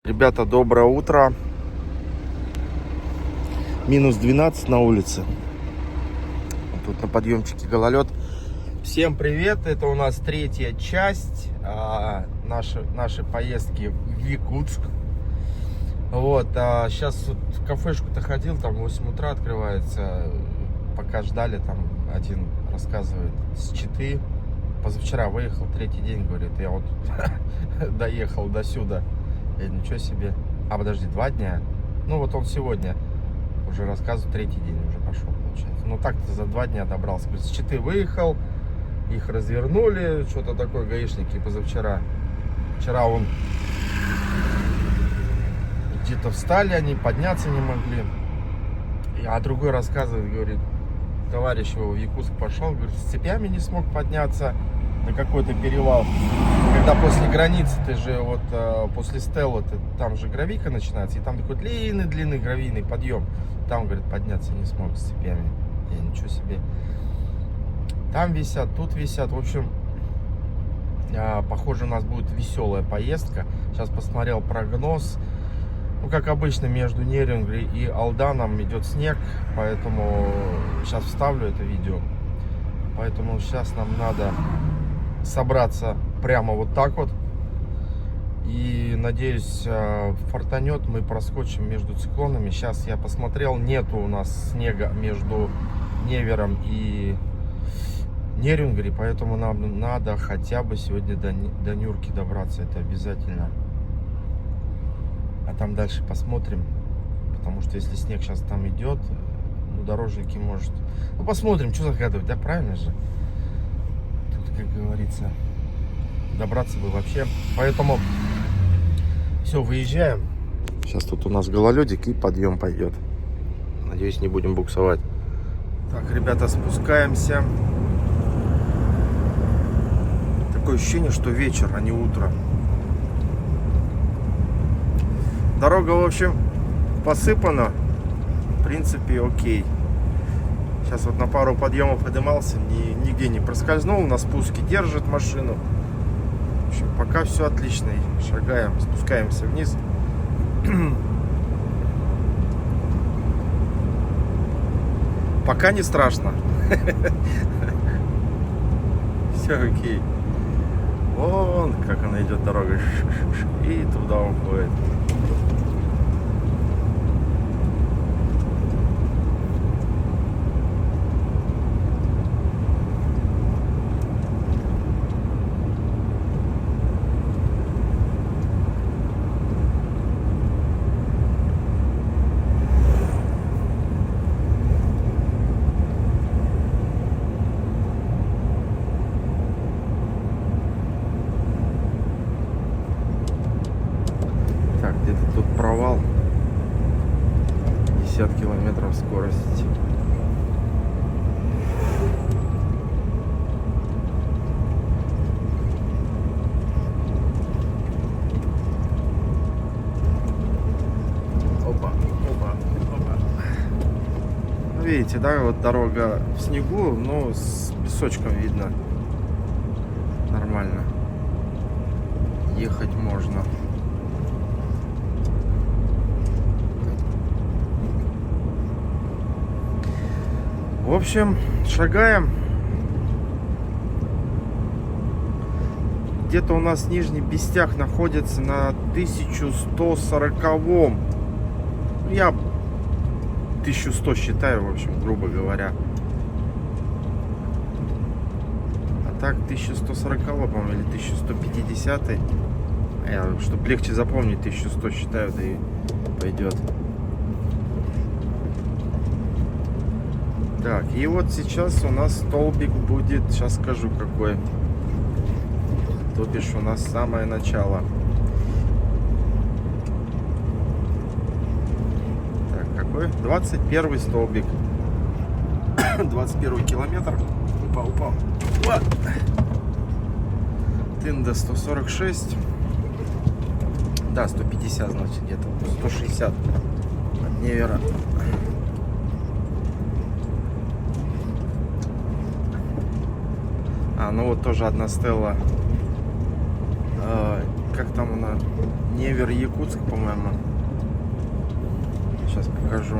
Ребята, доброе утро. Минус 12 на улице. Тут на подъемчике гололед. Всем привет. Это у нас третья часть нашей поездки в Якутск. Вот, сейчас вот в кафешку-то ходил, там в 8 утра открывается. Пока ждали, там один рассказывает с Читы. Позавчера выехал, третий день, говорит, я вот доехал до сюда. Я ничего себе. Подожди, 2 дня? Ну вот он сегодня уже рассказывает, третий день уже пошел, получается. Ну так-то за 2 дня добрался. Говорит, с Читы выехал, их развернули, что-то такое, гаишники позавчера. Вчера он где-то встали, они подняться не могли. А другой рассказывает, говорит, товарищ его в Якутск пошел, говорит, с цепями не смог подняться на какой-то перевал. Когда после границы, ты же вот после Стелла, там же гравийка начинается, и там такой длинный гравийный подъем. Там, говорит, подняться не смог с цепями. Я ничего себе. Там висят, тут висят. В общем, похоже, у нас будет веселая поездка. Сейчас посмотрел прогноз. Ну, как обычно, между Нерюнгри и Алданом идет снег, поэтому сейчас вставлю это видео. Поэтому сейчас нам надо собраться прямо вот так вот. И надеюсь, фартанет, мы проскочим между циклонами. Сейчас я посмотрел, нету у нас снега между Невером и Нерюнгри, поэтому нам надо хотя бы сегодня до Нюрки добраться, это обязательно. А там дальше посмотрим, потому что если снег сейчас там идет, ну, дорожники может... Ну, посмотрим, что загадывать, да, правильно же? Тут, как говорится, добраться бы вообще. Поэтому все, выезжаем. Сейчас тут у нас гололедик и подъем пойдет. Надеюсь, не будем буксовать. Так, ребята, спускаемся. Такое ощущение, что вечер, а не утро. Дорога, в общем, посыпана. В принципе, окей. Сейчас вот на пару подъемов поднимался, нигде не проскользнул. На спуске держит машину. В общем, пока все отлично. Шагаем, спускаемся вниз. Пока не страшно. Все окей. Вон как она идет, дорога. И туда уходит. Где-то тут провал, 50 километров скорости. Опа. Ну, видите, да, вот дорога в снегу, но с песочком видно. Нормально. Ехать можно. В общем, шагаем. Где-то у нас Нижний Бестях находится на 1140-м. Я 1100 считаю, в общем, грубо говоря. А так 1140, по-моему, или 1150. Чтобы легче запомнить, 1100 считаю, да и пойдет. Так, и вот сейчас у нас столбик будет, сейчас скажу какой. То бишь у нас самое начало. Так, какой? 21 столбик. 21 километр. Упал. Тында 146. Да, 150, значит, где-то 160 от Невера. Ну вот тоже одна Стелла. Как там она? Невер Якутск, по-моему. Сейчас покажу.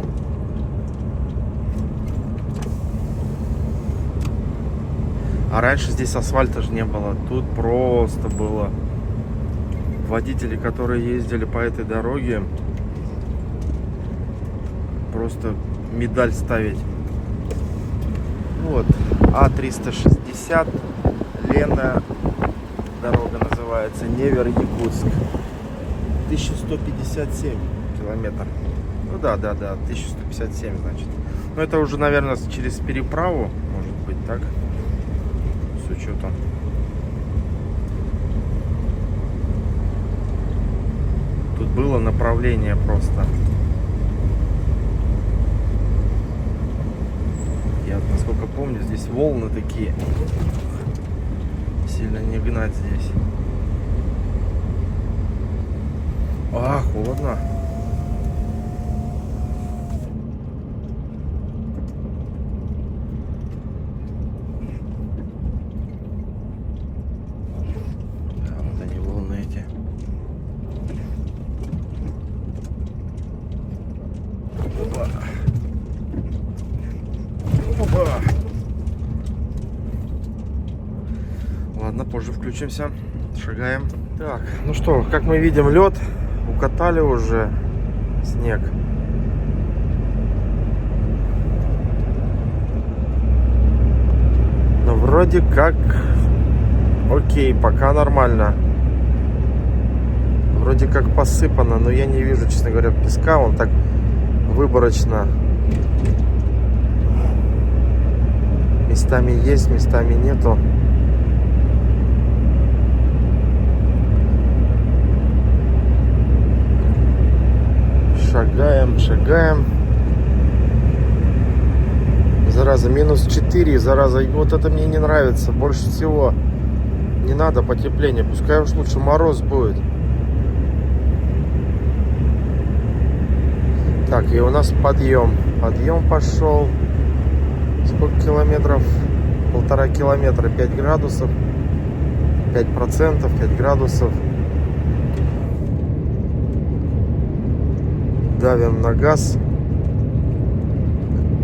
А раньше здесь асфальта же не было. Тут просто было. Водители, которые ездили по этой дороге, просто медаль ставить. Вот. А360. Лена. Дорога называется. Невер Якутск. 1157 километров. Ну да, 1157, значит. Ну это уже, наверное, через переправу, может быть, так? С учетом. Тут было направление просто. Я, насколько помню, здесь волны такие. Сильно не гнать здесь. А, холодно. Да, вот они волны эти. Опа. Опа. Ладно, позже включимся. Шагаем. Так, ну что, как мы видим, лед. Укатали уже снег. Но вроде как окей, пока нормально. Вроде как посыпано, но я не вижу, честно говоря, песка. Он так выборочно. Местами есть, местами нету. Шагаем. Зараза, минус 4, зараза. Вот это мне не нравится. Больше всего не надо потепления. Пускай уж лучше мороз будет. Так, и у нас подъем. Подъем пошел. Сколько километров? 1,5 километра, 5 градусов. 5%, 5 градусов. Давим на газ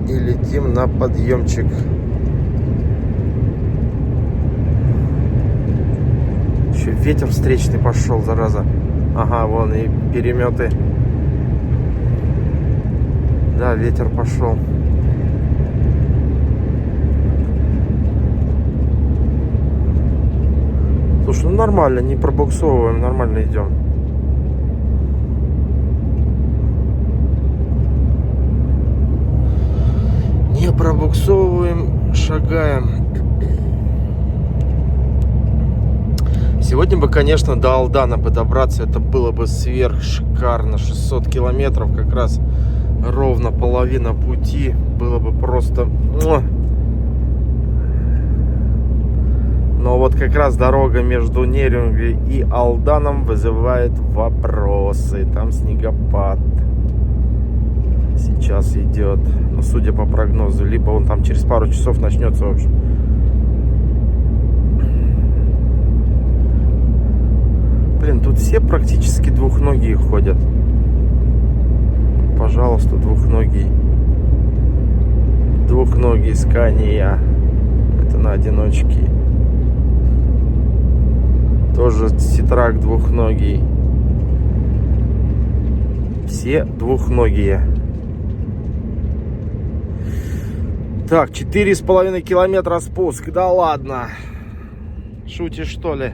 и летим на подъемчик. Еще ветер встречный пошел, зараза. Ага, вон и переметы. Да, ветер пошел. Слушай, ну нормально, не пробуксовываем, нормально идем. Не пробуксовываем, шагаем. Сегодня бы, конечно, до Алдана бы добраться, это было бы сверх шикарно. 600 километров, как раз ровно половина пути. Было бы просто... Но вот как раз дорога между Нерюнгри и Алданом вызывает вопросы. Там снегопад сейчас идет. Ну, судя по прогнозу, либо он там через пару часов начнется, в общем. Блин, тут все практически двухногие ходят. Пожалуйста, двухногий. Двухногий Скания. Это на одиночке. Тоже Ситрак двухногий. Все двухногие. Так, 4,5 километра спуск. Да ладно. Шутишь, что ли?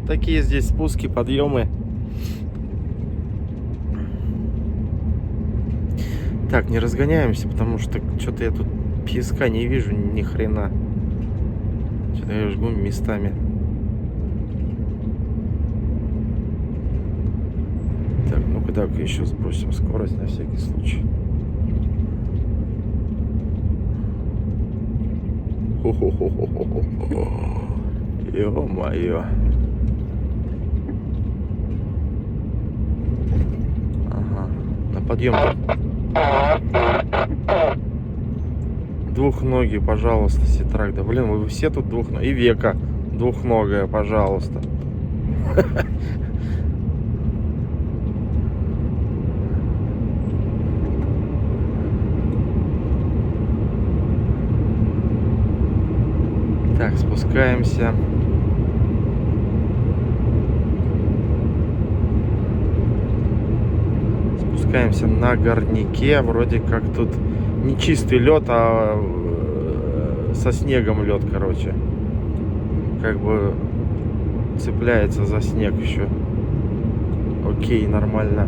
Такие здесь спуски, подъемы. Так, не разгоняемся, потому что что-то я тут песка не вижу ни хрена. Что-то я жгу местами. Так, ну-ка, так, еще сбросим скорость на всякий случай. Ё-моё. Ага, на подъем. Двухногий, пожалуйста, Ситрак. Да блин, вы все тут двухногие. И Века двухногая, пожалуйста. спускаемся. Спускаемся на горняке. Вроде как тут не чистый лед, а со снегом лед, короче. Как бы цепляется за снег еще. Окей, нормально.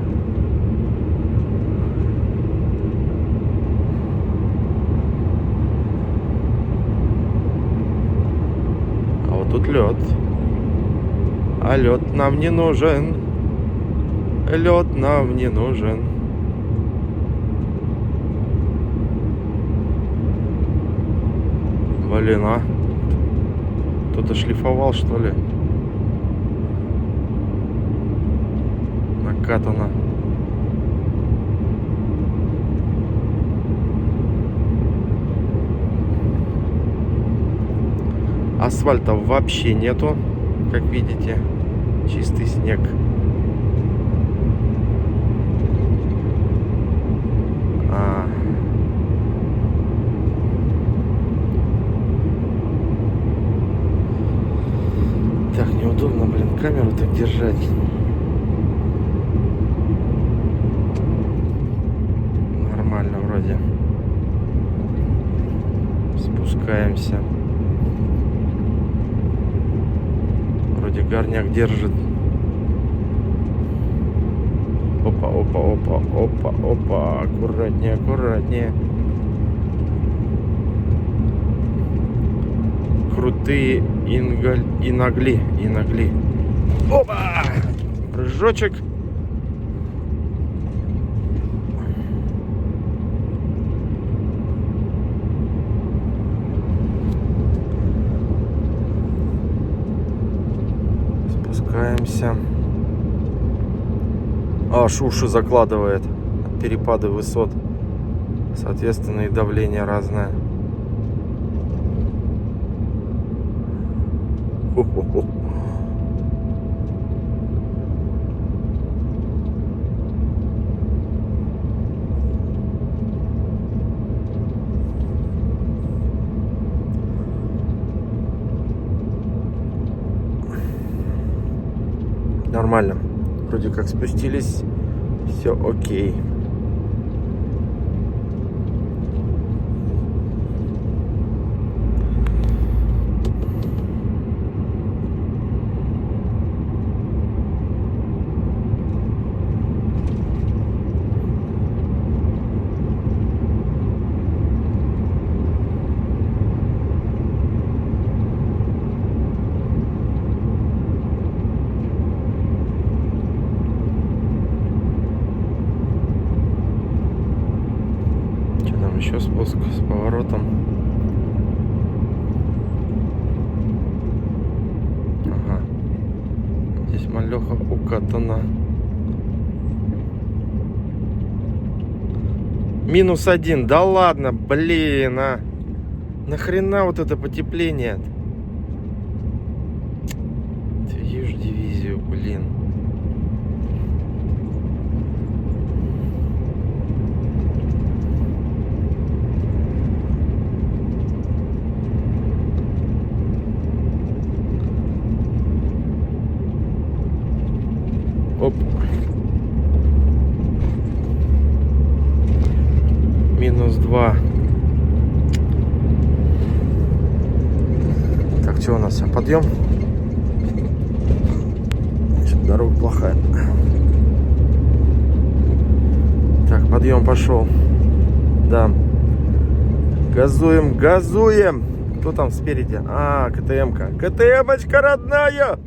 А вот тут лед. А лед нам не нужен. Лед нам не нужен. Блин, а? Кто-то шлифовал, что ли? Накатано. Асфальта вообще нету, как видите. Чистый снег. Так, неудобно, блин, камеру так держать. Нормально вроде. Спускаемся. Вроде горняк держит. Опа, опа, опа, опа, опа. Аккуратнее, аккуратнее. Крутые иногли. Опа! Прыжочек. Спускаемся. Аж уши закладывает от перепада высот. Соответственно, и давление разное. Хо-хо-хо. Нормально. Вроде как спустились. Все окей. Еще спуск с поворотом. Ага. Здесь малеха укатана. -1. Да ладно, блин, а. Нахрена вот это потепление? Твою ж дивизию, блин. Оп. -2. Так, что у нас? Подъем? Что-то дорога плохая. Так, подъем пошел. Да. Газуем, газуем. Кто там спереди? А, КТМ-ка. КТМ-очка родная!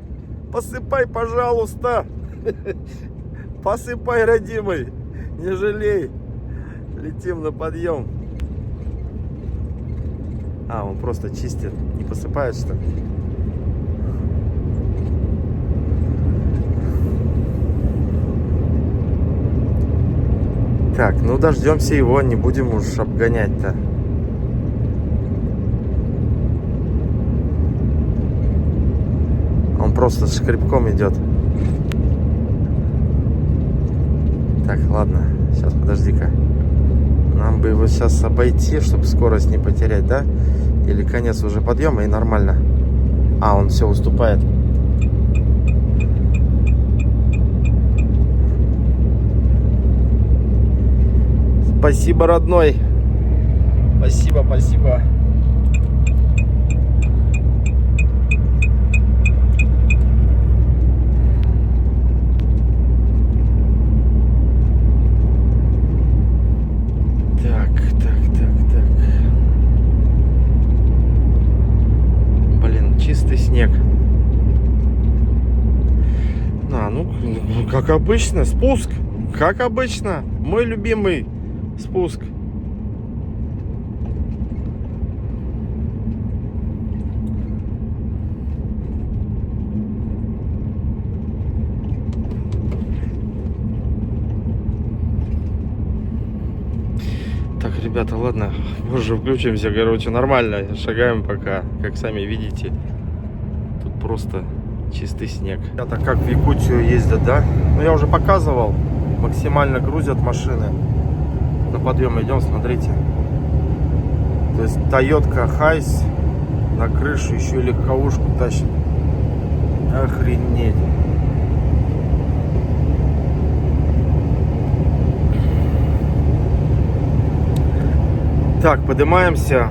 Посыпай, пожалуйста. Посыпай, родимый. Не жалей. Летим на подъем. А, он просто чистит. Не посыпает, что ли? Так, ну дождемся его. Не будем уж обгонять-то. Он просто с шкребком идет. Так, ладно. Сейчас, подожди-ка. Нам бы его сейчас обойти, чтобы скорость не потерять, да? Или конец уже подъема, и нормально. А, он все уступает. Спасибо, родной. Спасибо, спасибо. Так. Блин, чистый снег. Ну, как обычно, спуск. Как обычно, мой любимый спуск. Так, ребята, ладно, позже включимся, короче, нормально, шагаем пока, как сами видите, тут просто чистый снег. Это как в Якутию ездят, да? Ну, я уже показывал, максимально грузят машины. На подъем идем, смотрите. То есть Toyota Хайс на крышу еще и легковушку тащит. Охренеть. Так, поднимаемся.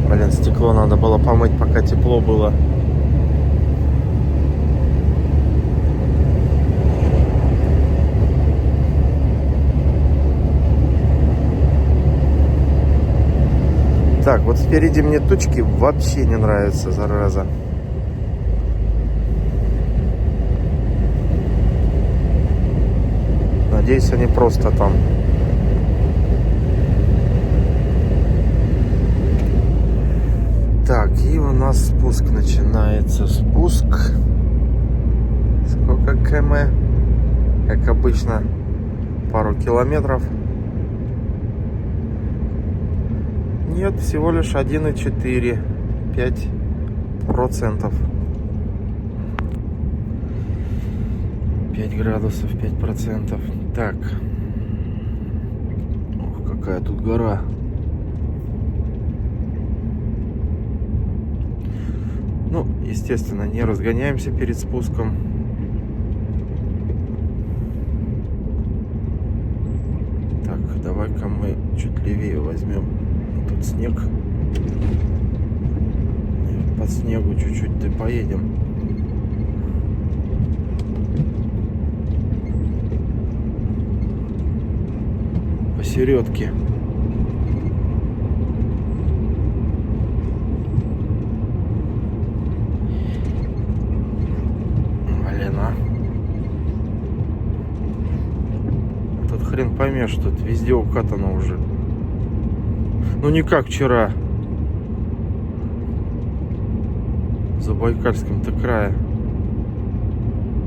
Блин, стекло надо было помыть, пока тепло было. Так, вот спереди мне тучки вообще не нравятся, зараза. Надеюсь, они просто там. Так, и у нас спуск начинается. Спуск. Сколько км? Как обычно, пару километров. Нет, всего лишь 1,4. 5%. 5 градусов, 5%. Так. Ох, какая тут гора. Ну, естественно, не разгоняемся перед спуском. Так, давай-ка мы чуть левее возьмем. Тут снег. По снегу чуть-чуть да поедем. Посередке. Блин, а. Тут хрен поймешь, тут везде укатано уже. Ну не как вчера. В Забайкальском-то крае.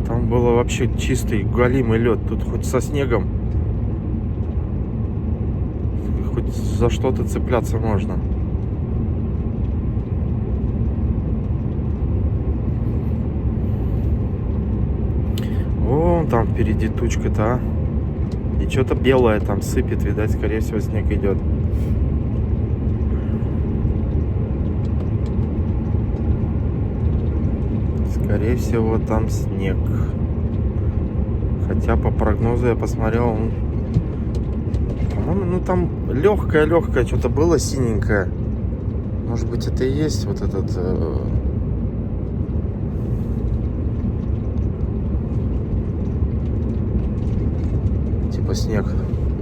Там было вообще чистый галимый лед. Тут хоть со снегом, хоть за что-то цепляться можно. Вон там впереди тучка-то, а. И что-то белое там сыпет, видать, скорее всего, снег идет. Скорее всего, там снег. Хотя по прогнозу я посмотрел, он, по-моему, ну там легкое что-то было синенькое. Может быть, это и есть вот этот типа снег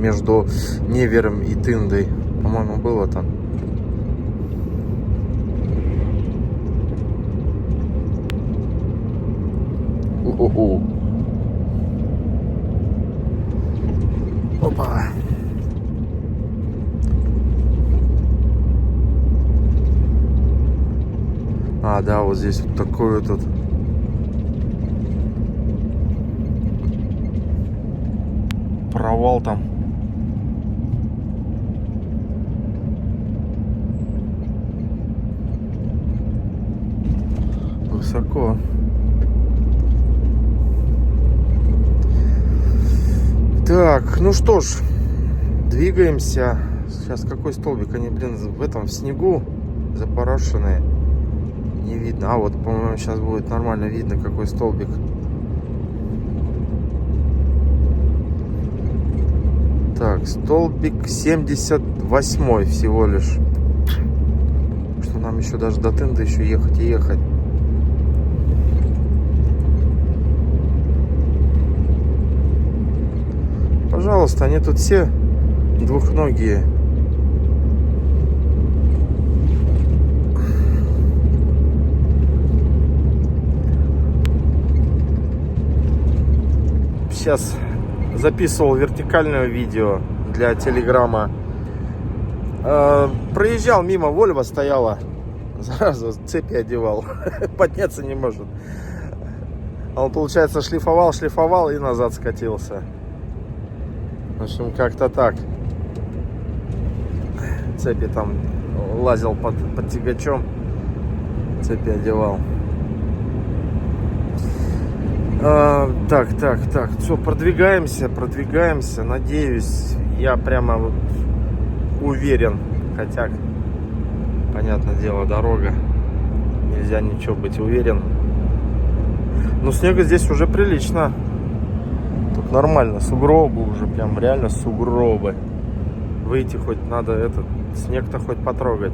между Невером и Тындой. По-моему, было там. О-о-о. Опа. А, да, вот здесь вот такой вот тут провал там. высоко. Так, ну что ж, двигаемся. Сейчас какой столбик? Они, блин, в этом, в снегу запорошенные. Не видно. А вот, по-моему, сейчас будет нормально видно, какой столбик. Так, столбик 78 всего лишь. Что нам еще даже до Тынды еще ехать и ехать. Пожалуйста, они тут все двухногие. Сейчас записывал вертикальное видео для Телеграма. Проезжал мимо, Вольво стояла. Сразу цепи одевал. Подняться не может. Он, получается, шлифовал и назад скатился. В общем, как-то так. Цепи там лазил под тягачом. Цепи одевал. Так. Все, продвигаемся. Надеюсь, я прямо вот уверен. Хотя, понятное дело, дорога. Нельзя ничего быть уверен. Но снега здесь уже прилично. Тут нормально, сугробы уже, прям реально сугробы. Выйти хоть надо этот снег-то хоть потрогать.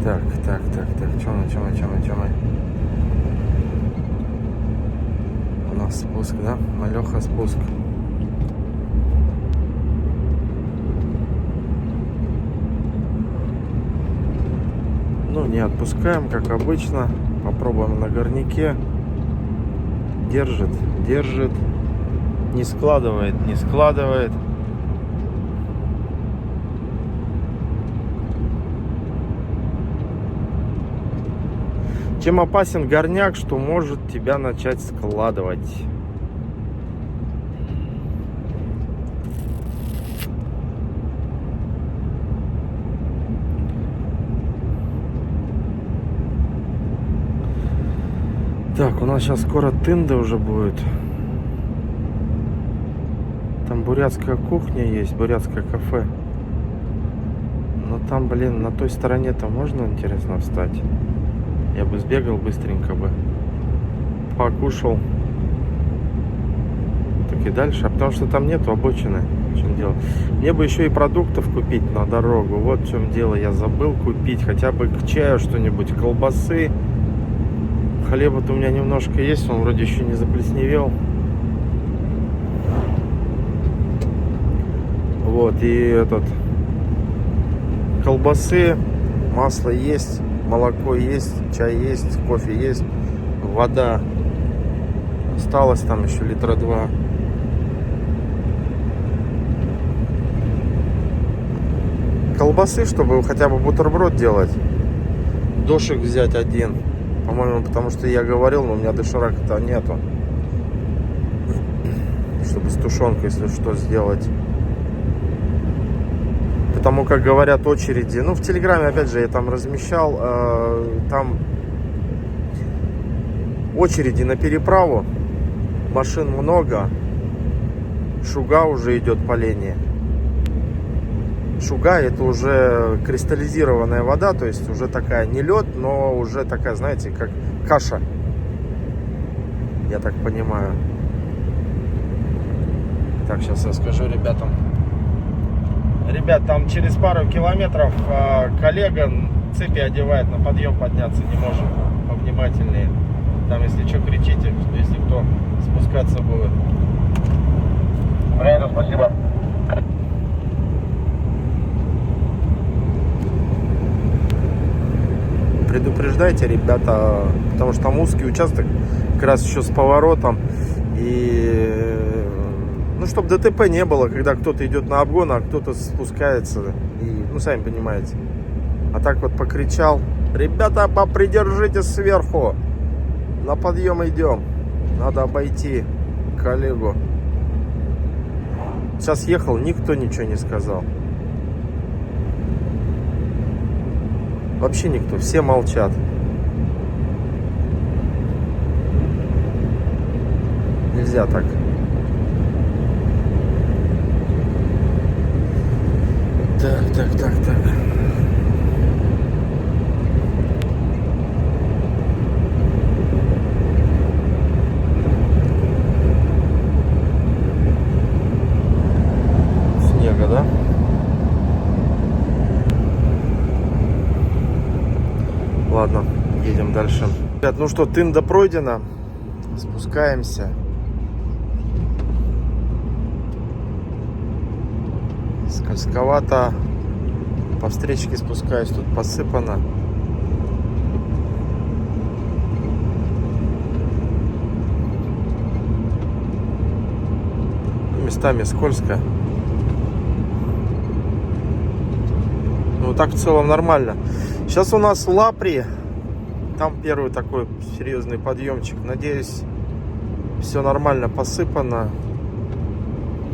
Так, чем мы? У нас спуск, да? Малеха спуск. Ну, не отпускаем, как обычно. Попробуем на горняке. Держит. Не складывает. Чем опасен горняк, что может тебя начать складывать. Так, у нас сейчас скоро Тында уже будет. Там бурятская кухня есть, бурятское кафе. Но там, блин, на той стороне-то можно, интересно, встать? Я бы сбегал быстренько бы, покушал, так и дальше. А потому что там нету обочины. В чем дело? Мне бы еще и продуктов купить на дорогу. Вот в чем дело. Я забыл купить хотя бы к чаю что-нибудь, колбасы. Хлеба-то у меня немножко есть, он вроде еще не заплесневел. Вот, и этот, колбасы, масло есть, молоко есть, чай есть, кофе есть, вода. Осталось там еще литра 2. Колбасы, чтобы хотя бы бутерброд делать. Дошик взять один. По-моему, потому что я говорил, но у меня доширака-то нету. Чтобы с тушенкой, если что, сделать. Потому как говорят очереди. Ну, в Телеграме, опять же, я там размещал. Там очереди на переправу. Машин много. Шуга уже идет поление. Шуга — это уже кристаллизированная вода, то есть уже такая не лед, но уже такая, знаете, как каша, я так понимаю. Так, сейчас я скажу ребятам. Ребят, там через пару километров коллега цепи одевает, на подъем подняться не может. Повнимательнее. Там, если что, кричите, если кто спускаться будет. Правильно, спасибо. Предупреждайте, ребята, потому что там узкий участок, как раз еще с поворотом. И, ну, чтобы ДТП не было, когда кто-то идет на обгон, а кто-то спускается. И, ну, сами понимаете. А так вот покричал: ребята, попридержите сверху. На подъем идем. Надо обойти коллегу. Вот сейчас ехал, никто ничего не сказал. Вообще никто, все молчат. Нельзя так. Так. Снега, да? Ладно, едем дальше. Ребят, ну что, Тында пройдена. Спускаемся. Скользковато. По встречке спускаюсь, тут посыпано. Местами скользко. Ну так в целом нормально. Сейчас у нас Лапри. Там первый такой серьезный подъемчик. Надеюсь, все нормально посыпано.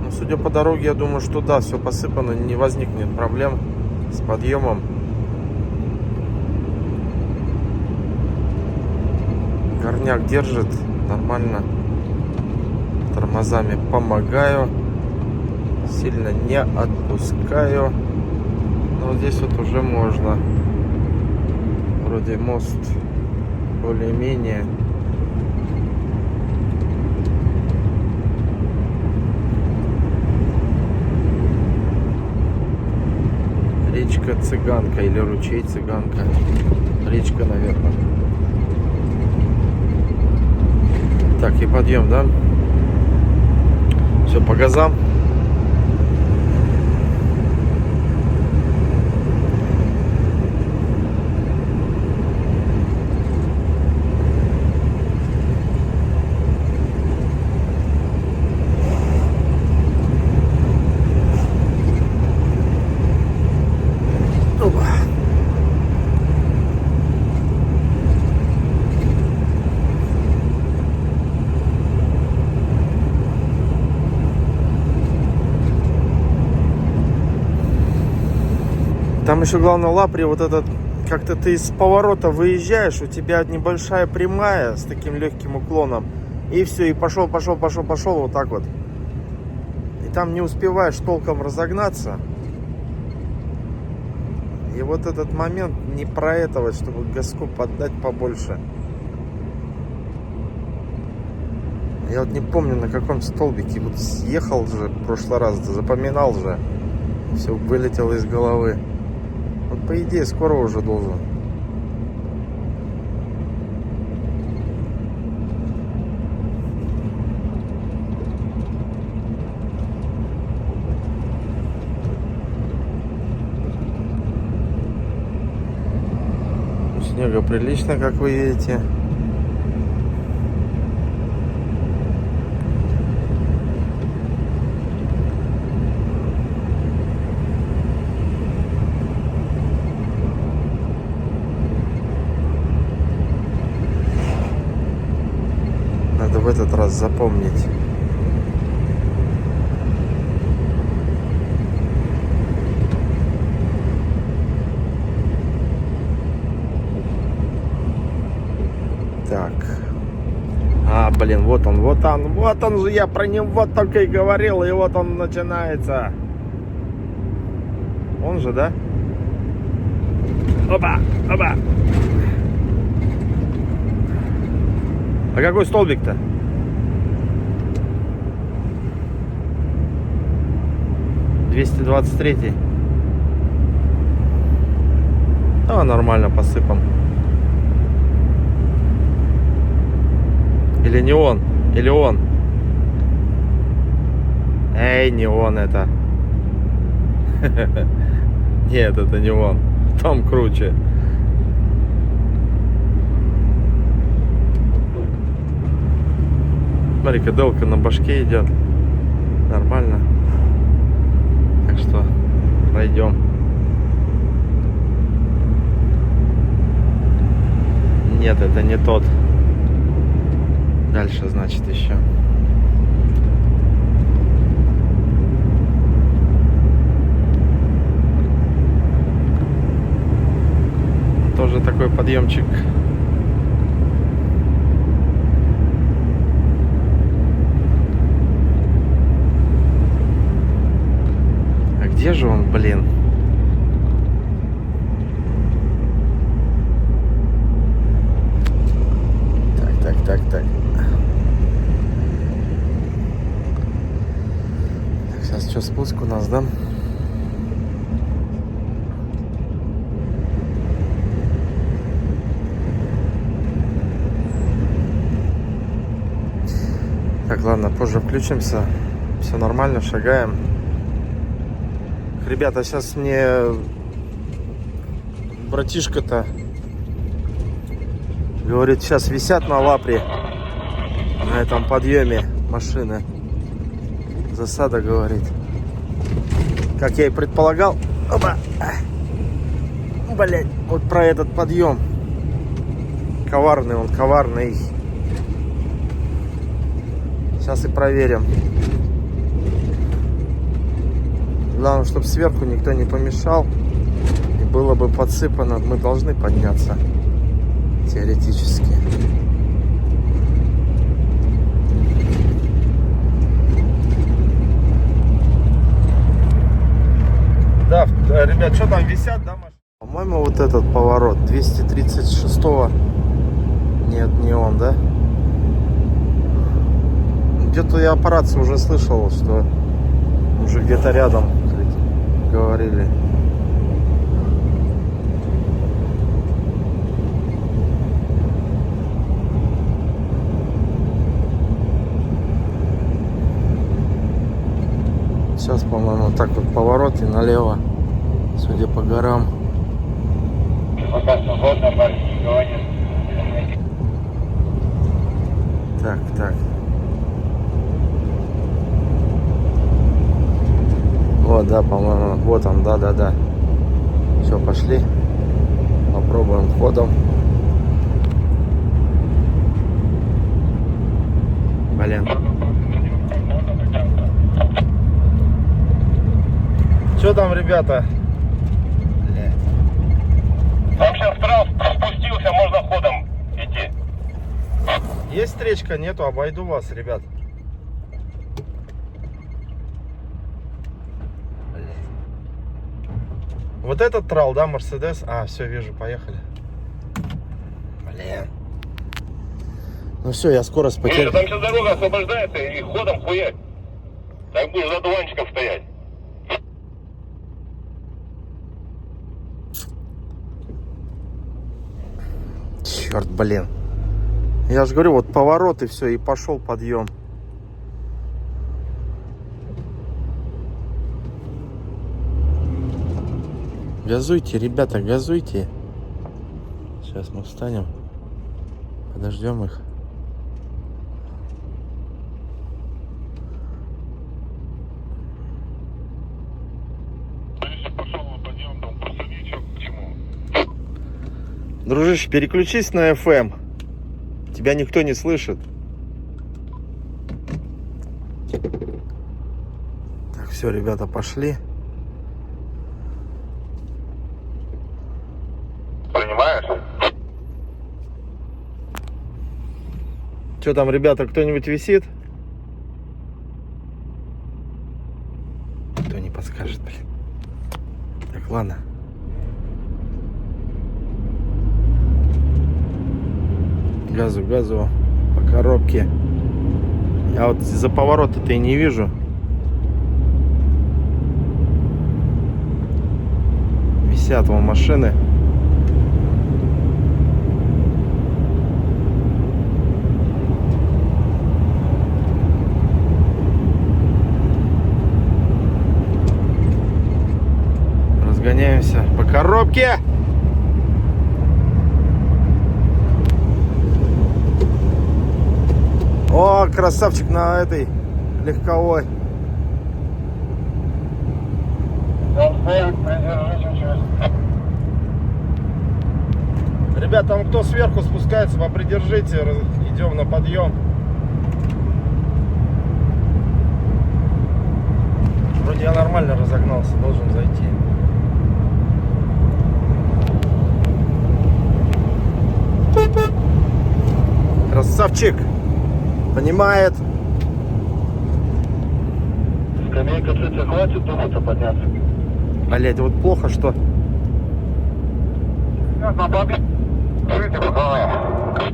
Ну, судя по дороге, я думаю, что да, все посыпано, не возникнет проблем с подъемом. Горняк держит нормально. Тормозами помогаю. Сильно не отпускаю. Но вот здесь вот уже можно. Вроде мост более-менее. Речка Цыганка или ручей Цыганка. Речка, наверное. Так, и подъем, да? Все, по газам. Там еще главное Лапри, вот этот, как-то ты из поворота выезжаешь, у тебя небольшая прямая с таким легким уклоном, и все, и пошел вот так вот. И там не успеваешь толком разогнаться. И вот этот момент не про это, вот, чтобы газку поддать побольше. Я вот не помню, на каком столбике, вот съехал же в прошлый раз, запоминал же, все вылетело из головы. Вот по идее скоро уже должен. Снега прилично, как вы видите. Надо в этот раз запомнить. Так. Блин, вот он же, я про него только и говорил, и вот он начинается. Он же, да? Опа. А какой столбик-то? 223. А, нормально посыпан. Или не он? Или он? Эй, не он это. Нет, это не он. Там круче. Смотри, каделка на башке идет. Нормально. Так что пройдем. Нет, это не тот. Дальше, значит, еще. такой подъемчик. А где же он, блин? Так. Сейчас что, спуск у нас, да? Так, ладно, позже включимся. Все нормально, шагаем. Ребята, сейчас мне братишка-то говорит, сейчас висят на лапре на этом подъеме машины. Засада, говорит. Как я и предполагал. Опа! Блять, вот про этот подъем. Коварный он, коварный. Сейчас и проверим. Главное, чтобы сверху никто не помешал. И было бы подсыпано. Мы должны подняться. Теоретически. Да, ребят, что там висят, да, машины? По-моему, вот этот поворот 236-го. Нет, не он, да? Где-то я по рации уже слышал, что уже где-то рядом говорили. Сейчас, по-моему, так вот поворот и налево, судя по горам. Так. Вот, да, по-моему, вот он, да. Все, пошли. Попробуем ходом. Блин. Что там, ребята? Там сейчас трасс спустился, можно ходом идти. Есть встречка? Нету, обойду вас, ребят. Вот этот трал, да, Мерседес? А, все, вижу, поехали. Блин. Ну все, я скорость потерял. Там сейчас дорога освобождается и ходом хуять. Так будешь за дуванчиком стоять. Черт, блин. Я же говорю, вот поворот и все, и пошел подъем. Газуйте, ребята, газуйте. Сейчас мы встанем. Подождем их. Дружище, переключись на FM. Тебя никто не слышит. Так, все, ребята, пошли. Понимаешь? Что там, ребята, кто-нибудь висит? Кто не подскажет, блин. Так, ладно. Газу по коробке. Я вот за поворота-то и не вижу. Висят вон машины. Разгоняемся по коробке. О, красавчик на этой легковой. Ребят, там кто сверху спускается, попридержите, идем на подъем. Вроде я нормально разогнался, должен зайти. красавчик. Понимает. Скамейка циця хватит, духу-то подняться. Блять, вот плохо, что... На подъем. Жите, пацаны.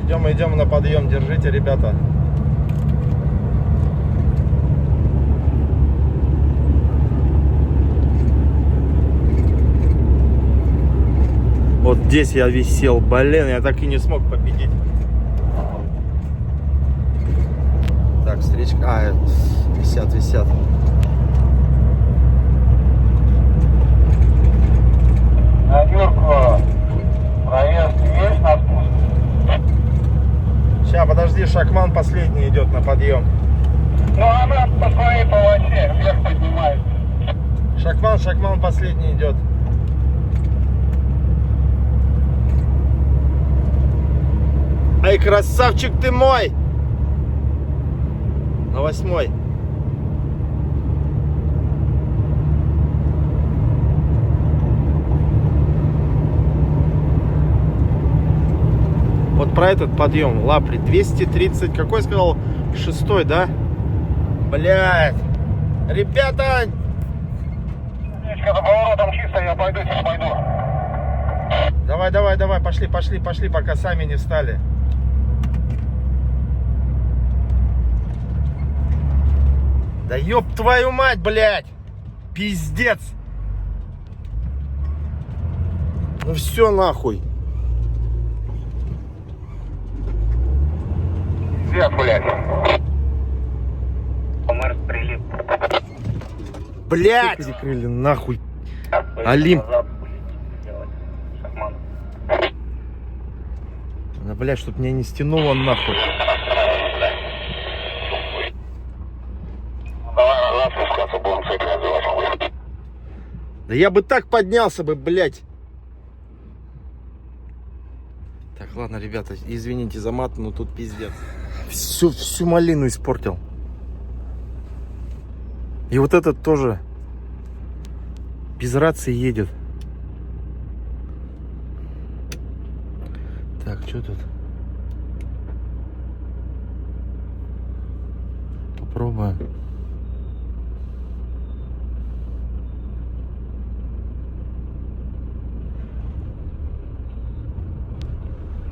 Идем на подъем. Держите, ребята. Вот здесь я висел. Блин, я так и не смог победить. Так, встречка. А, висят. На Юрку. Проезд есть на спуск? Сейчас, подожди, Шакман последний идет на подъем. Ну, она по своей полосе вверх поднимается. Шакман последний идет. Ай, красавчик ты мой! На 8-й. Вот про этот подъем, Лапри, 230, какой сказал? 6-й, да? Блядь! Ребята! Речка за поворотом чисто, я пойду, сейчас пойду. Давай, пошли, пока сами не встали. Да ёб твою мать, блядь! Пиздец! Ну все нахуй. Пиздец, блядь. Марс прилип. Блядь! Перекрыли нахуй. Алим. Да, блядь, чтоб меня не стянуло нахуй. Давай назад спускаться, будем цепь развивать. Да я бы так поднялся бы, блядь. Так, ладно, ребята, извините за мат, но тут пиздец. Всю малину испортил. И вот этот тоже без рации едет. Так, что тут? Попробуем.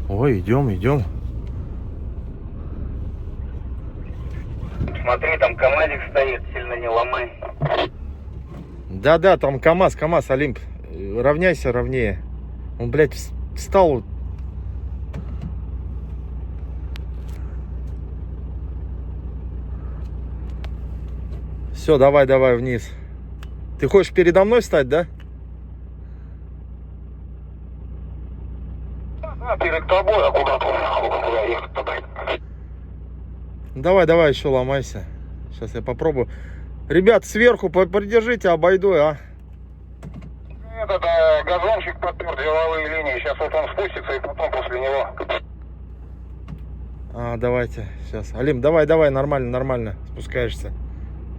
Ой, идем. Смотри, там КамАЗик стоит, сильно не ломай. Да, там КамАЗ, Олимп. Равняйся ровнее. Он, блядь, встал. Все, давай вниз. Ты хочешь передо мной встать, да? Да, перед тобой, а куда ехать-то? Давай, еще ломайся. Сейчас я попробую. Ребят, сверху придержите, обойду, а. Этот газончик подпер деловые линии. Сейчас вот он спустится и потом после него. Давайте, сейчас. Алим, давай, нормально спускаешься.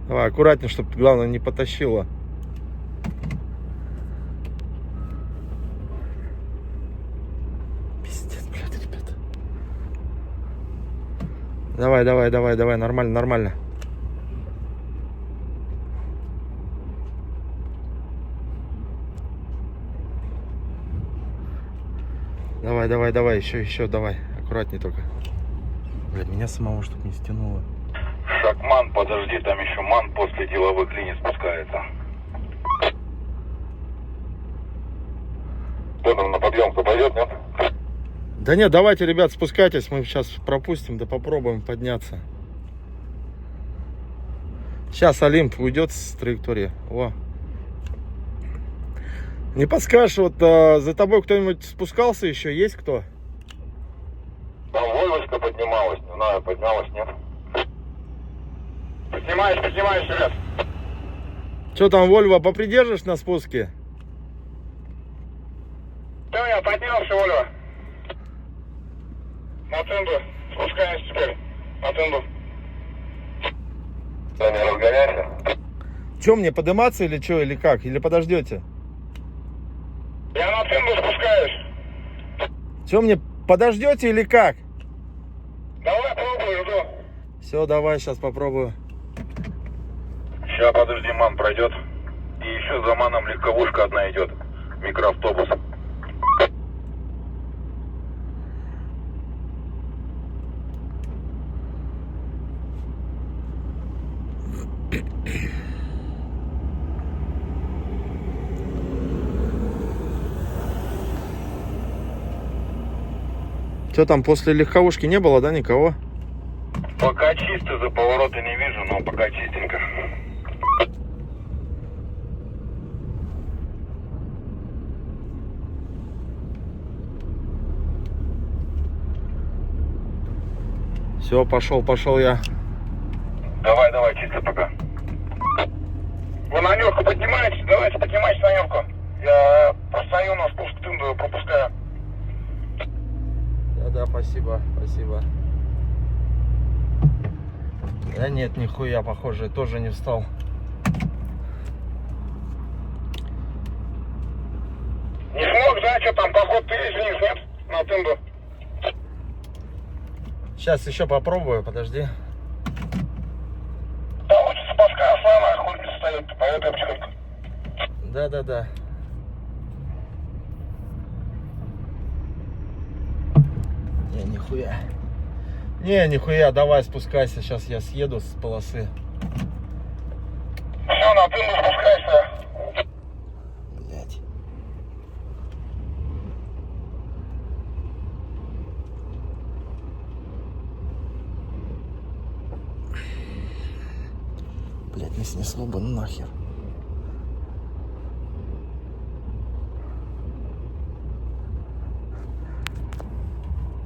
Давай, аккуратнее, чтобы, главное, не потащило. Пиздец, блядь, ребята. Давай, нормально. Давай, еще, давай. Аккуратнее только. Блядь, меня самого чтоб не стянуло. Шакман, подожди, там еще ман после деловых линий спускается. Кто там на подъем-то пойдет, нет? Да нет, давайте, ребят, спускайтесь, мы сейчас пропустим, да попробуем подняться. Сейчас Олимп уйдет с траектории. О. Не подскажешь, вот за тобой кто-нибудь спускался еще? Есть кто? Там Вольвочка поднималась, не знаю, поднялась, нет? Поднимаешь, ребят. Что там, Вольво, попридержишь на спуске? Да, я поднялся, Вольва. На тенду, спускаемся теперь. На тенду. Да не разгоняйся. Че, мне подниматься или что, или как? Или подождете? Я на тенду спускаюсь. Че, мне подождете или как? Давай пробуй, иду. Все, давай, сейчас попробую. Сейчас, подожди, ман пройдет. И еще за маном легковушка одна идет. Микроавтобус. Что там, после легковушки не было, да, никого? Пока чисто, за повороты не вижу, но пока чистенько. Все, пошел я. Давай, чисто пока. Вы на нёрку поднимаетесь? Давайте, поднимайтесь на нёрку. Я постою на спуск тынду, пропускаю. Да, спасибо. Да нет, нихуя, похоже, тоже не встал. Не смог, да? Что там, поход ты вниз, нет? На тынду. Сейчас еще попробую, подожди. Получится, паска, слава, хуй не стоит, поэтому потихоньку. Да. Не, нихуя, давай спускайся, сейчас я съеду с полосы. Все, на тынду спускайся. Блять. Блять, не снесло бы нахер.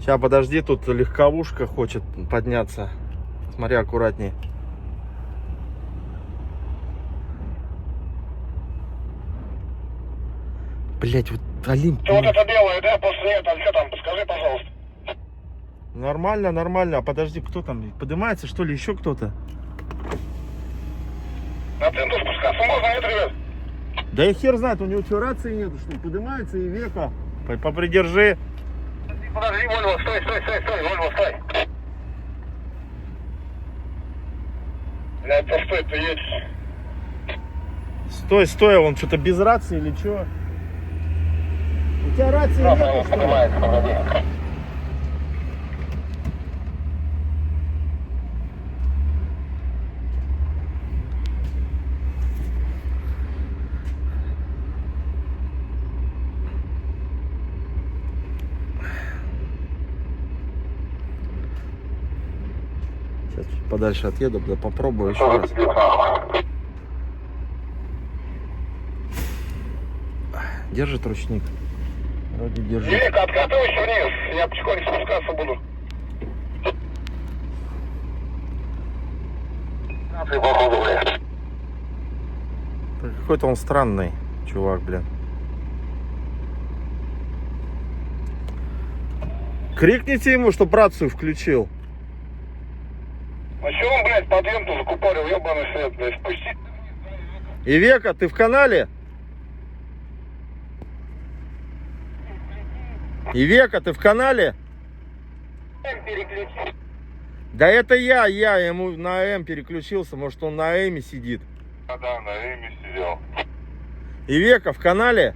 Сейчас, подожди, тут легковушка хочет подняться. Смотри, аккуратней. Блять, вот Олимп. Ты вот это белое, да, после этого, что там, подскажи, пожалуйста. Нормально. А подожди, кто там? Поднимается, что ли, еще кто-то? На тынду спускаться можно, нет, ребят? Да и хер знает, у него что, рации нету, что ли? Поднимается и века. Попридержи. Подожди, Вольво, стой, Вольво, стой. Блядь, постой, ты едешь. Стой, он что-то без рации или что? У тебя рации нету, что ли? Поднимается, погоди. Сейчас чуть подальше отъеду, да попробую еще раз. Держит ручник. Вроде держит. Вика, откатывайся вниз, я потихоньку спускаться буду. Какой-то он странный чувак, блин. Крикните ему, чтоб рацию включил. А чё он, блядь, подъем-то закупорил, ебаный свет, блядь, спусти. Ивека, ты в канале? Ивека, ты в канале? Переключи. Да это я ему на М переключился, может он на Эме сидит. Да, на Эми сидел. Ивека, в канале?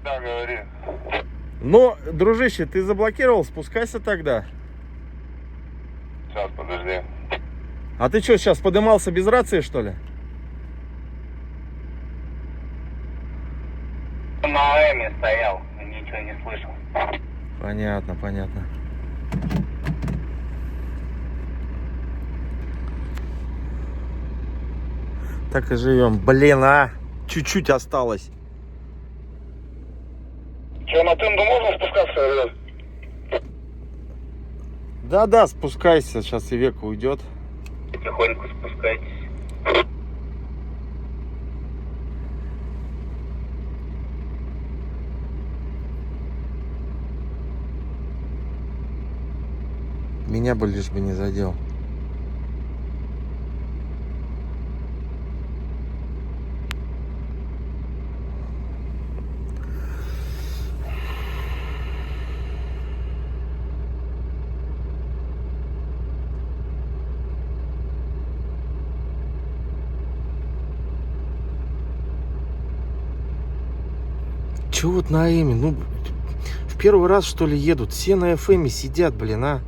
Да, говори. Ну, дружище, ты заблокировал, спускайся тогда. Сейчас, подожди. А ты что, сейчас подымался без рации, что ли? На Эме стоял, ничего не слышал. Понятно. Так и живем. Блин, чуть-чуть осталось. Че, на тынду можно спускаться, ребят? Да, спускайся, сейчас Ивека уйдет. Потихоньку спускайтесь. Меня бы лишь бы не задел. Че вот на АЭМе? Ну, в первый раз, что ли, едут? Все на ФМе сидят, блин, а?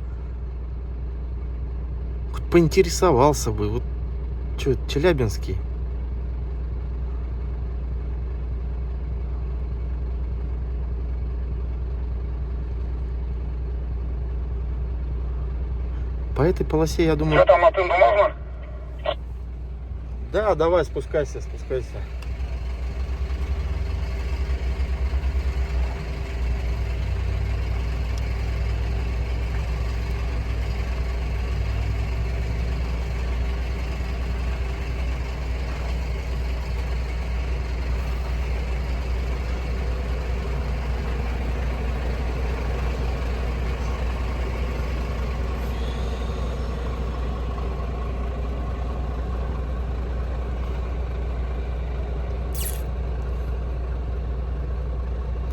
Хоть поинтересовался бы. Вот, что, Челябинский? По этой полосе, я думаю... Что там, на тынду можно? Да, давай, спускайся, спускайся.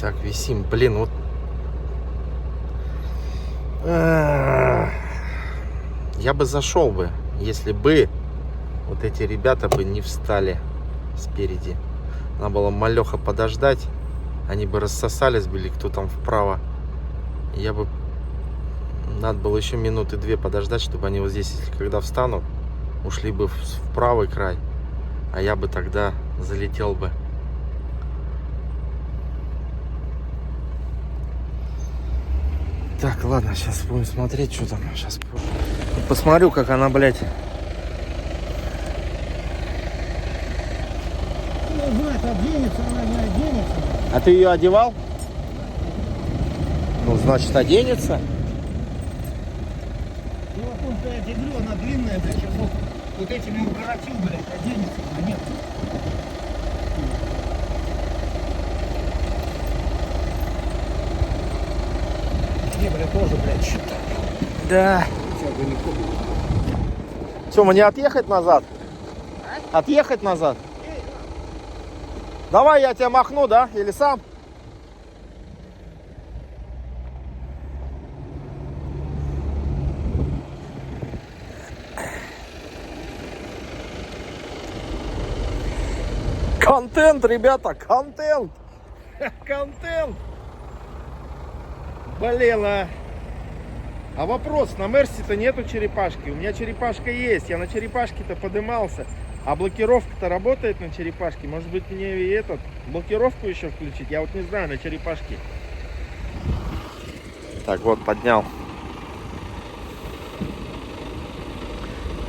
Так, висим. Блин, вот... Я бы зашел бы, если бы вот эти ребята бы не встали спереди. Надо было малеха подождать. Они бы рассосались, были кто там вправо. Я бы... Надо было еще минуты 2 подождать, чтобы они вот здесь, если когда встанут, ушли бы в правый край. А я бы тогда залетел бы. Так, ладно, сейчас будем смотреть, что там. Сейчас посмотрю, как она, блядь. Ну, знает, оденется, она не оденется. А ты ее одевал? Ну, значит, оденется. Ну, вот он, я тебе говорю, она длинная, блядь, сейчас вот этими укоротил, блядь, оденется, а нет. Не, блядь, тоже, блядь, что-то. Да. Что, мне отъехать назад? А? Отъехать назад? Давай я тебя махну, да? Или сам? Контент, ребята, контент! Контент! Блин, а вопрос, на Мерсе-то нету черепашки. У меня черепашка есть, я на черепашке-то подымался. А блокировка-то работает на черепашке. Может быть, мне и блокировку еще включить? Я вот не знаю, на черепашке. Так, вот, поднял.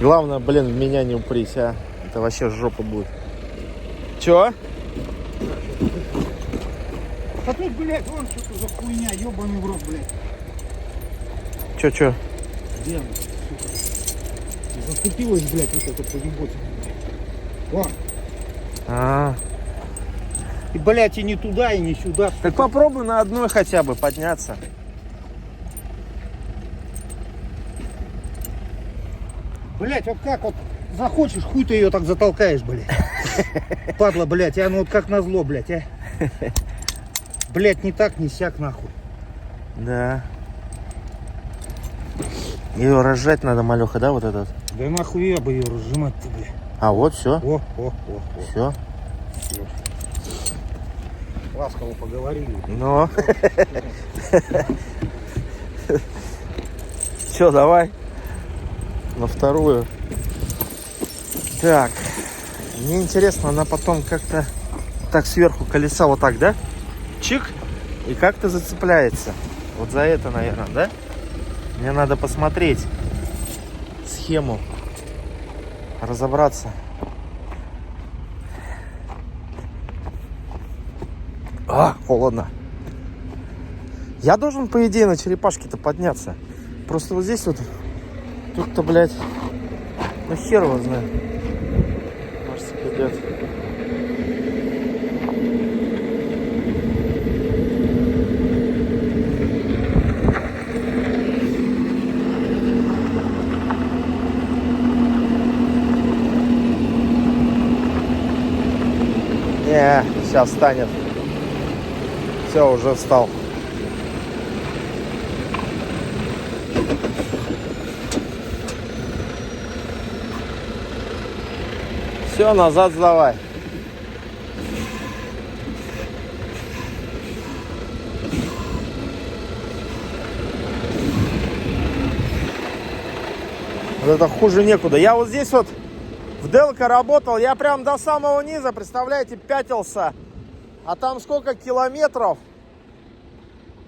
Главное, блин, в меня не упрись, а. Это вообще жопа будет. Чё? А тут, блядь, вон что-то за хуйня, ебаный в рот, блядь. Чё? Где она, сука? Зацепилась, блядь, вот это по еботе. Вон. И, блядь, и не туда, и не сюда. Так попробуй на одной хотя бы подняться. Блядь, вот как вот захочешь, хуй ты ее так затолкаешь, блядь. Падла, блядь, а ну вот как назло, блядь, а. Блядь, не так, не сяк, нахуй. Да. Ее разжать надо, малеха, да, вот этот? Да нахуй я бы ее разжимать-то, блядь. А вот все. О. Все. Ласково поговорили. Ну. Все, давай. На вторую. Так. Мне интересно, она потом как-то так сверху колеса вот так, да? Чик. И как-то зацепляется. Вот за это, наверное, да? Мне надо посмотреть схему. Разобраться. Холодно. Я должен, по идее, на черепашке-то подняться. Просто вот здесь вот. Тут-то, блядь. Ну хер его знает. Может, пойдет. Не, сейчас встанет. Все, уже встал. Все, назад сдавай. Вот это хуже некуда. Я вот здесь вот в Делко работал, я прям до самого низа, представляете, пятился. А там сколько километров?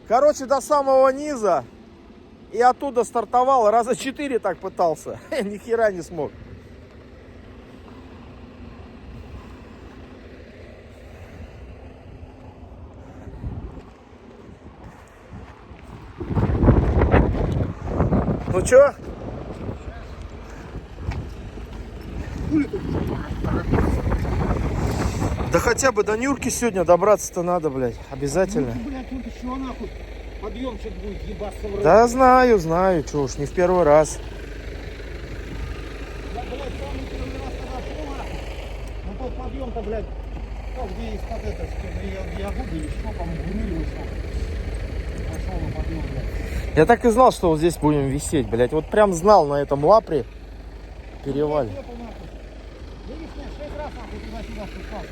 Короче, до самого низа. И оттуда стартовал, раза 4 так пытался. Ни хера не смог. Ну чё? Да хотя бы до Нюрки сегодня добраться-то надо, блядь. Обязательно. Ну, блядь, тут еще нахуй подъемчик будет ебаться в рот. Да знаю, чё уж, не в первый раз. Я, блядь, самый первый раз когда шел нахуй. Ну тот подъем-то, блядь, как где есть вот это, что я буду или что там, выныривать нахуй. Пошел на подъем, блядь. Я так и знал, что вот здесь будем висеть, блядь. Вот прям знал на этом лапре перевале. Видишь, я 6 раз нахуй туда-сюда спускался.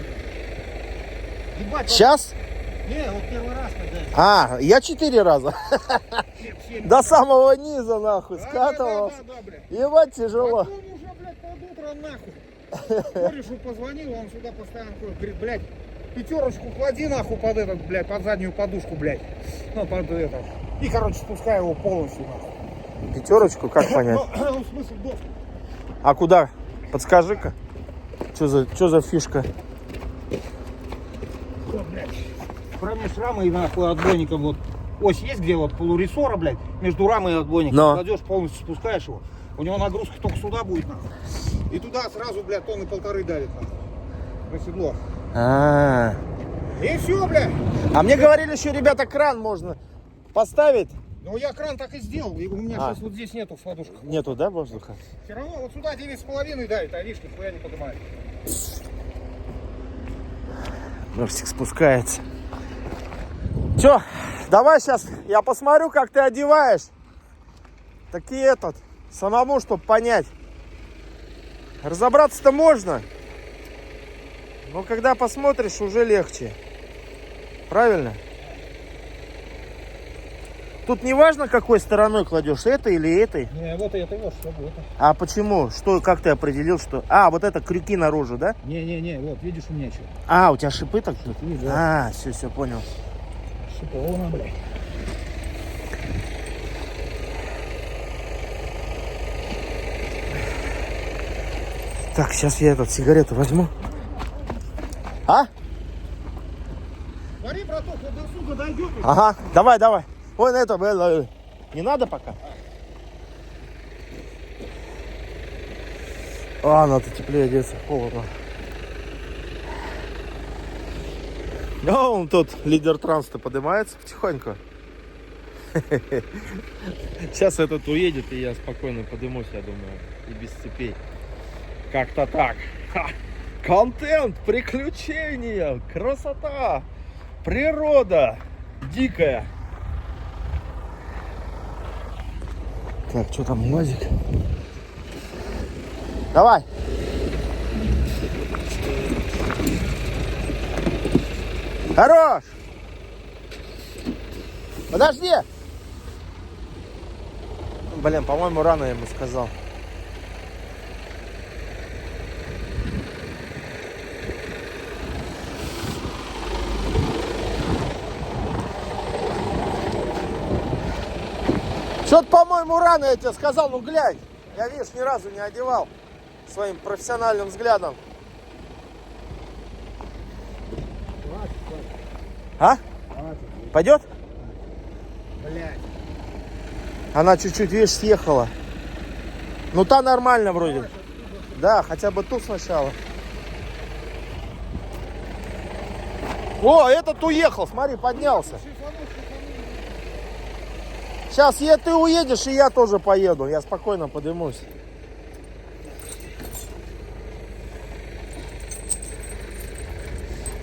Ебать, Сейчас? Не, вот первый раз когда я. А, я 4 раза. Семь. До самого низа, нахуй, скатывался. Да, блядь. Ебать, тяжело. Потом уже, блядь, под утро нахуй. Корешу позвонил, он сюда постоянно ходит. Говорит, блядь, пятерочку клади нахуй под этот, блядь, под заднюю подушку, блядь. Ну, под это. И, короче, спускаю его полностью нахуй. Пятерочку, как понять? Ну, в смысле, доску. А куда? Подскажи-ка. Что за фишка? Вот, блядь. Промеж рамы и нахуй отбойником вот. Ось есть, где вот полурессора, блядь, между рамой и отбойником. Но. Кладешь, полностью спускаешь его. У него нагрузка только сюда будет, нахуй. И туда сразу, блядь, 1,5 тонны давит, нахуй. На седло. А. И все, блядь. А мне говорили, еще, ребята, кран можно поставить. Ну я кран так и сделал. И у меня сейчас вот здесь нету в подушках. Нету, да, воздуха? Все равно вот сюда 9,5 давит, а видишь, нихуя не поднимает. Носик спускается. Че, давай сейчас я посмотрю, как ты одеваешь. Так и этот, самому, чтобы понять. Разобраться-то можно. Но когда посмотришь, уже легче. Правильно? Тут не важно, какой стороной кладешь, этой или этой. Не, вот это вот, что это. А почему? Что, как ты определил, что... А, вот это крюки наружу, да? Не, вот, видишь, у меня что. А, у тебя шипы так? Шипы, да. А, все, понял. Шиповано, блядь. Так, сейчас я этот сигарету возьму. А? Смотри, браток, вот до сюда дойдет. Ага, давай. Ой, на это, не надо пока. А, надо теплее одеться, холодно. Ну, он тут, лидер транспорта, поднимается потихоньку. Сейчас этот уедет, и я спокойно поднимусь, я думаю, и без цепей. Как-то так. Ха. Контент, приключения, красота, природа дикая. Так, что там, УАЗик? Давай. Хорош. Подожди. Блин, по-моему, рано я ему сказал. Что-то, по-моему, рано я тебе сказал. Ну, глянь. Я, видишь, ни разу не одевал своим профессиональным взглядом. А? Пойдет? Блядь. Она чуть-чуть, видишь, съехала. Ну, та нормально вроде. Да, хотя бы ту сначала. О, этот уехал, смотри, поднялся. Сейчас ты уедешь, и я тоже поеду. Я спокойно поднимусь.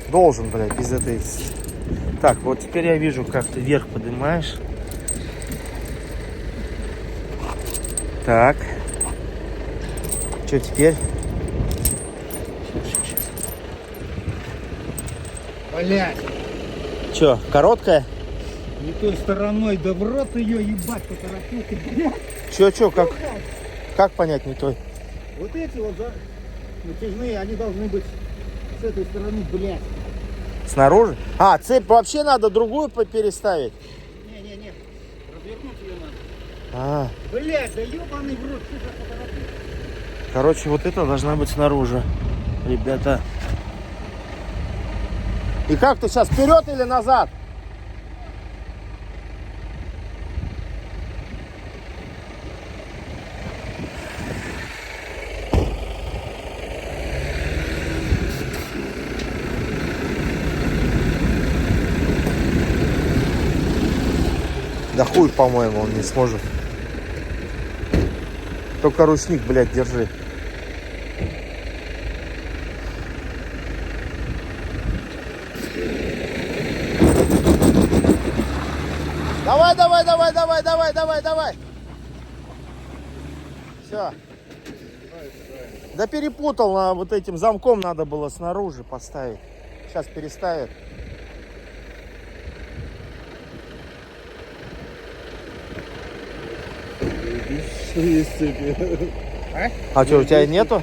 Должен, блядь, без этой... Так, вот теперь я вижу, как ты вверх поднимаешь. Так. Что теперь? Блядь. Что, короткая? Не той стороной, да в рот ее ебать, поторопился, блядь. Че, как? Как понять не той? Вот эти вот натяжные, они должны быть с этой стороны, блядь. Снаружи? А, цепь вообще надо другую переставить? Не-не-не, развернуть ее надо. А, Блядь, да ебаный в рот, что за фотография? короче, вот это должна быть снаружи. Ребята. И как ты сейчас, вперед или назад? Да хуй, по-моему, он не сможет. Только ручник, блядь, держи. Давай, давай, давай, давай, давай, давай, давай. Все. Да перепутал, на вот этим замком надо было снаружи поставить. Сейчас переставят. Есть цепи. А что, у тебя нету?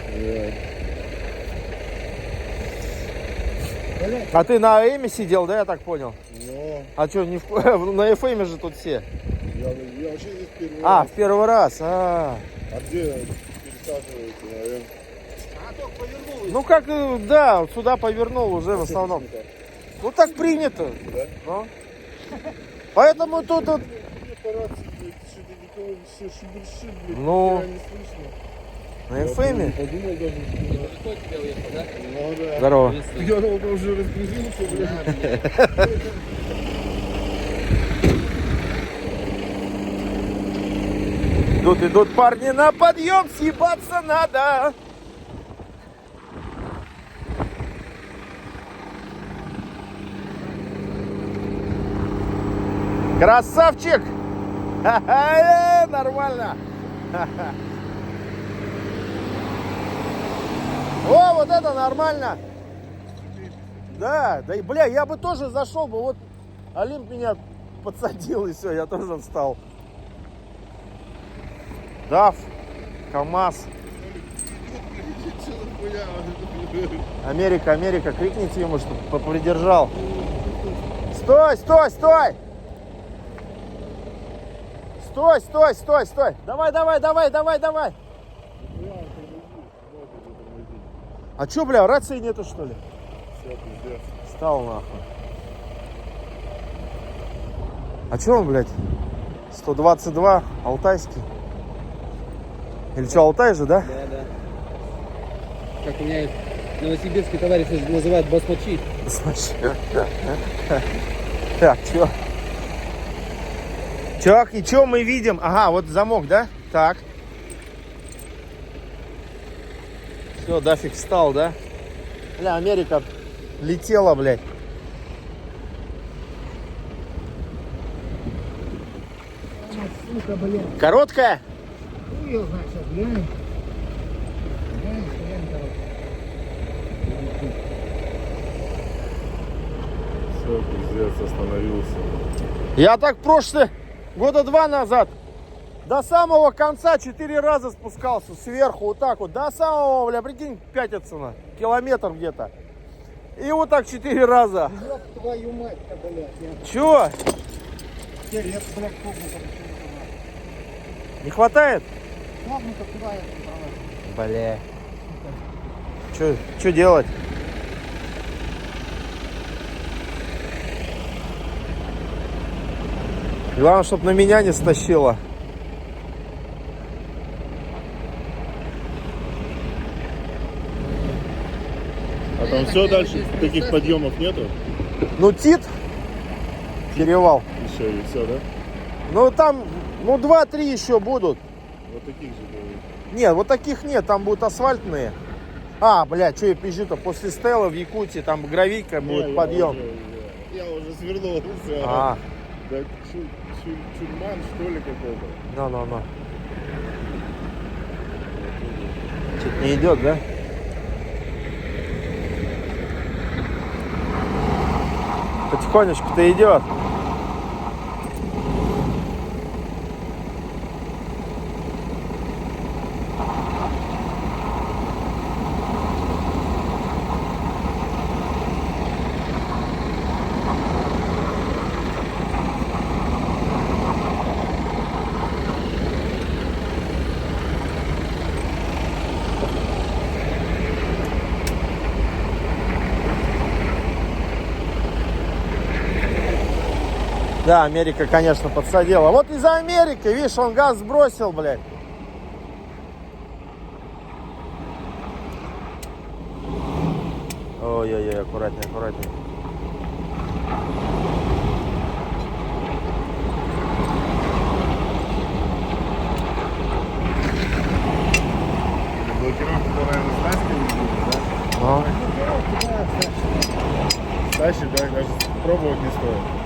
А ты на Эме сидел, да, я так понял? Но А что, не на FM же тут все? я вообще здесь первый А, раз. в первый раз. А Где пересаживаете, наверное? А только повернул и Ну как, да, вот сюда повернул уже в основном. Ну так принято. Да? Ну. Поэтому тут вот, Мне по рации, блядь, что-то никого все шибершит, блядь, Ну. нихера не слышно. на Я FM. подумал даже, что... Ну да. Здорово. Я думал, уже разгрузился, блядь. Идут парни на подъем, съебаться надо. Красавчик! Ха-ха, нормально. Ха-ха. О, вот это нормально. Да, и бля, я бы тоже зашел бы. Вот Олимп меня подсадил, и все, я тоже встал. ДАФ, КамАЗ. Америка, Америка, крикните ему, чтобы попридержал. Стой, стой, стой! Стой, стой, стой, стой! Давай, давай, давай, давай, давай! А чё, бля, рации нету, что ли? Все, пиздец. Стал нахуй. А чё он, блядь? 122, алтайский. Или что, Алтай же, да? Да, да. Как у меня новосибирский товарищ называют басмачи. Так, чё? Чувак, и чё мы видим? Ага, вот замок, да? Так. Все, дафиг встал, да? Бля, Америка летела, блядь. сука, блядь. Короткая? Ну ее знает сейчас, глянь. Глянь, короче. Все, пиздец, остановился. Я так прошлые года 2 назад до самого конца 4 раза спускался сверху, вот так вот. До самого, бля, прикинь, пятицына, километр где-то. И вот так 4 раза. Ёб твою мать-то, блядь. Я Чё? интерес, блядь, комната. Не хватает? Комната куда я собралась? Бля. Чё делать? Главное, чтобы на меня не стащило. А там все дальше? Таких подъемов нету? Ну, Тит, перевал. Еще и все, да? Ну, там, 2-3 еще будут. Вот таких же было. Нет, вот таких нет, там будут асфальтные. А, блядь, что я пизжу-то? После Стелла в Якутии там гравийка будет, подъем. Я уже свернул. Все. А, Да чурман, что ли, какой-то. ну. Что-то не идет, да? Потихонечку-то идет. Да, Америка, конечно, подсадила. Вот из-за Америки, видишь, он газ сбросил, блядь. Ой-ой-ой, аккуратнее, аккуратнее. Блокировку, наверное, стаскивать, да? Ну. Тащит, да, даже пробовать не стоит.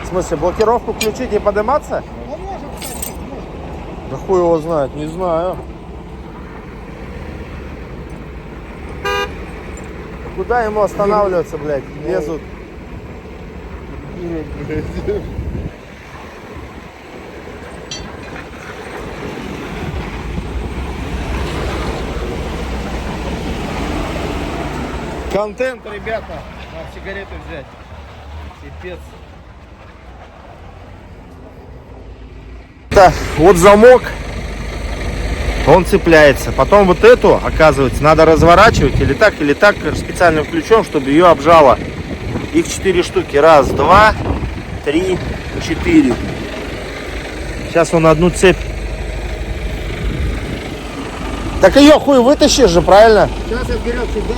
В смысле, блокировку включить и подниматься? Ну, может, кстати, может. Да хуй его знает, не знаю. Куда ему останавливаться, блядь? Лезут. Контент, ребята. Надо сигареты взять. Пипец. Так, вот замок. Он цепляется. Потом вот эту, оказывается, надо разворачивать или так специальным ключом, чтобы ее обжало. Их 4 штуки. Раз, два, 3, 4. Сейчас он одну цепь. Так ее хуй вытащишь же, правильно? Сейчас я вперед сюда,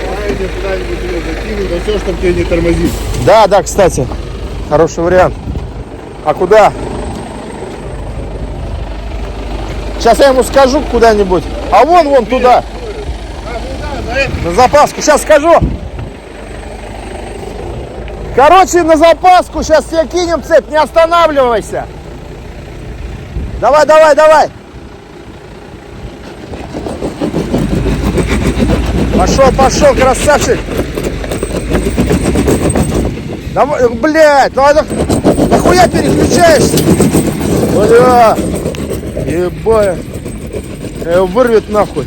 Правильно куда-нибудь ее закинуть, да все, чтобы тебя не тормозить. Да, да, кстати. Хороший вариант. А куда? Сейчас я ему скажу куда-нибудь. А вон туда. На запаску. Сейчас скажу. Короче, на запаску. Сейчас тебе кинем цепь. Не останавливайся. Давай, давай, давай. Пошел, пошел, красавчик. Давай, блядь, нахуя переключаешься? Бля, ебать. Его вырвет нахуй.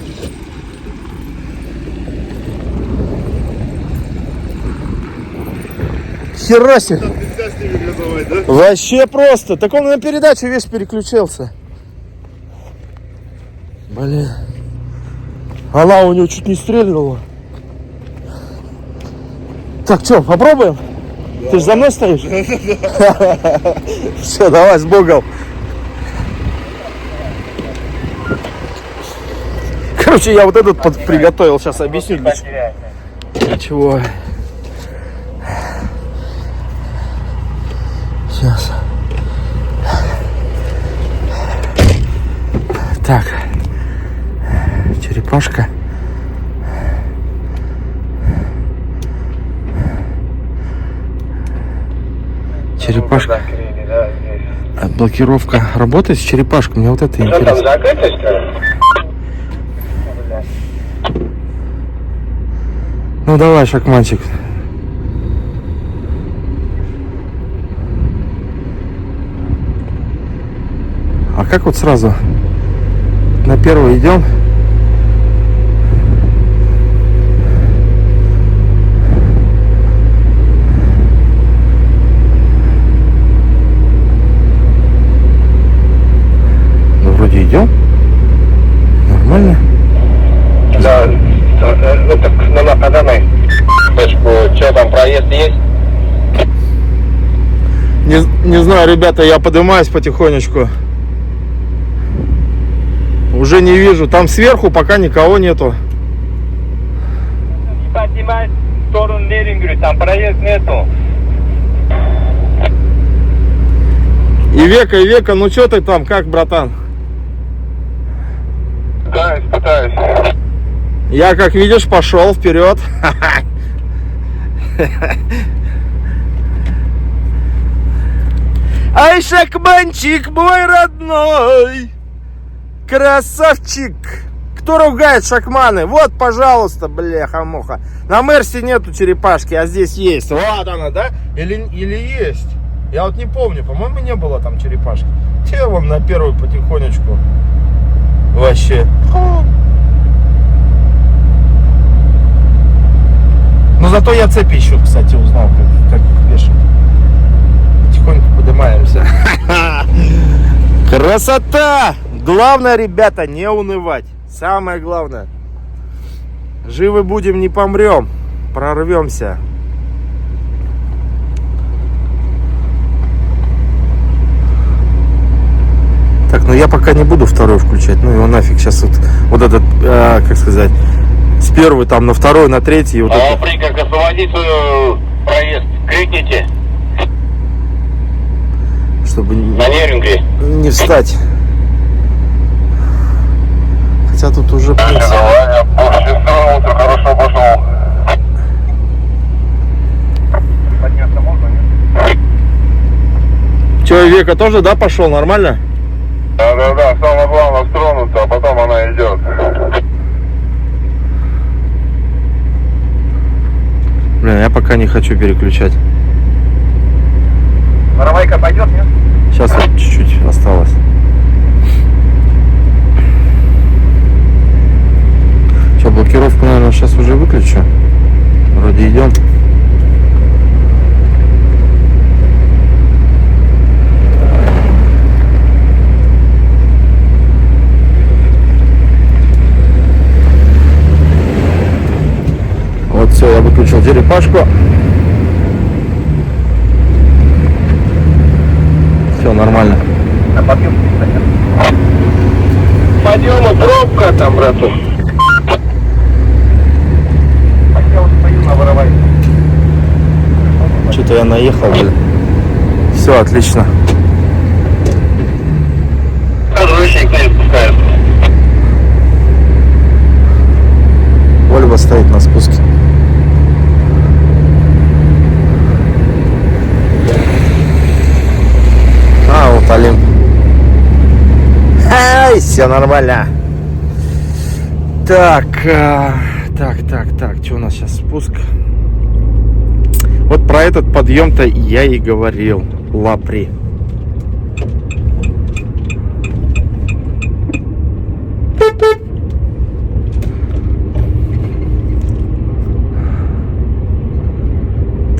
Хера себе. Нельзя с ними газовать, да? Вообще просто. Так он на передачу весь переключился. Блин. Она у него чуть не стрельнула. Так, что, попробуем? Да. Ты же за мной стоишь? Все, давай, с Богом. Короче, я вот этот приготовил. Сейчас объясню. Для чего. Сейчас. Так. Черепашка. Черепашка. А блокировка работает с черепашкой? Мне вот это интересно. Ну давай, шахматчик. А как вот сразу на первый идем? Ну вроде идем. Нормально. Да, ну так на данной точку, что там, проезд есть? Не знаю, ребята, я поднимаюсь потихонечку. Уже не вижу. Там сверху пока никого нету. Не поднимай в сторону Ленинграда, там проезд нету. И века, ну что ты там, как, братан? Пытаюсь. Я, как видишь, пошел вперед. Ай, шахманчик мой родной, красавчик. Кто ругает шахманы? Вот, пожалуйста, бляха-муха. На Мерсе нету черепашки, а здесь есть. Вот она, да? Или есть? Я вот не помню, по-моему, не было там черепашки. Те вон на первую потихонечку. Вообще. Но зато я цепи еще, кстати, узнал, как их вешать. Потихоньку поднимаемся. Красота! Главное, ребята, не унывать. Самое главное. Живы будем, не помрем. Прорвемся. Так, ну я пока не буду второй включать. Ну его нафиг. Сейчас вот этот, как сказать, с первой там на второй, на третий. Вот это. Приказ освободить проезд. Крикните. Чтобы На Неринге. не встать. Хотя тут уже... Хорошо пошел. Подняться можно, нет? Человека тоже, да, пошел? Нормально? Да, самое главное стронуться, а потом она идет. Блин, я пока не хочу переключать. Воровайка пойдет, нет? Сейчас вот чуть-чуть осталось. Что, блокировку, наверное, сейчас уже выключу. Вроде идем. Вот все, я выключил черепашку. Все нормально. А подъем, подъем и пробка там, брату. Пою на воровайку. Что-то я наехал, блин. Все, отлично. Вообще никто не спускается. Вольво стоит на спуске. А, вот Олимп. Ай, все нормально. Так, что у нас сейчас спуск? Вот про этот подъем-то я и говорил. Лапри.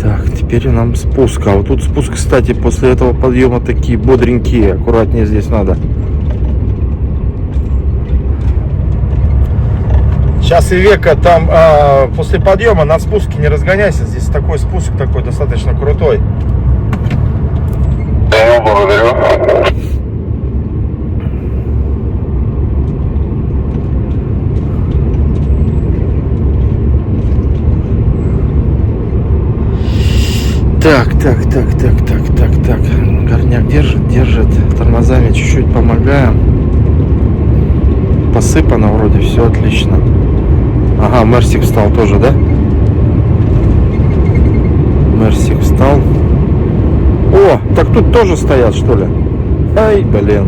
Так, теперь нам спуск. А вот тут спуск, кстати, после этого подъема такие бодренькие. Аккуратнее здесь надо. Сейчас и века там после подъема на спуске не разгоняйся. Здесь такой спуск такой достаточно крутой. Да, благодарю. Так. Горняк держит. Тормозами чуть-чуть помогаем. Посыпано вроде, все отлично. Ага, Мерсик встал тоже, да? Мерсик встал. О, так тут тоже стоят, что ли? Ай, блин.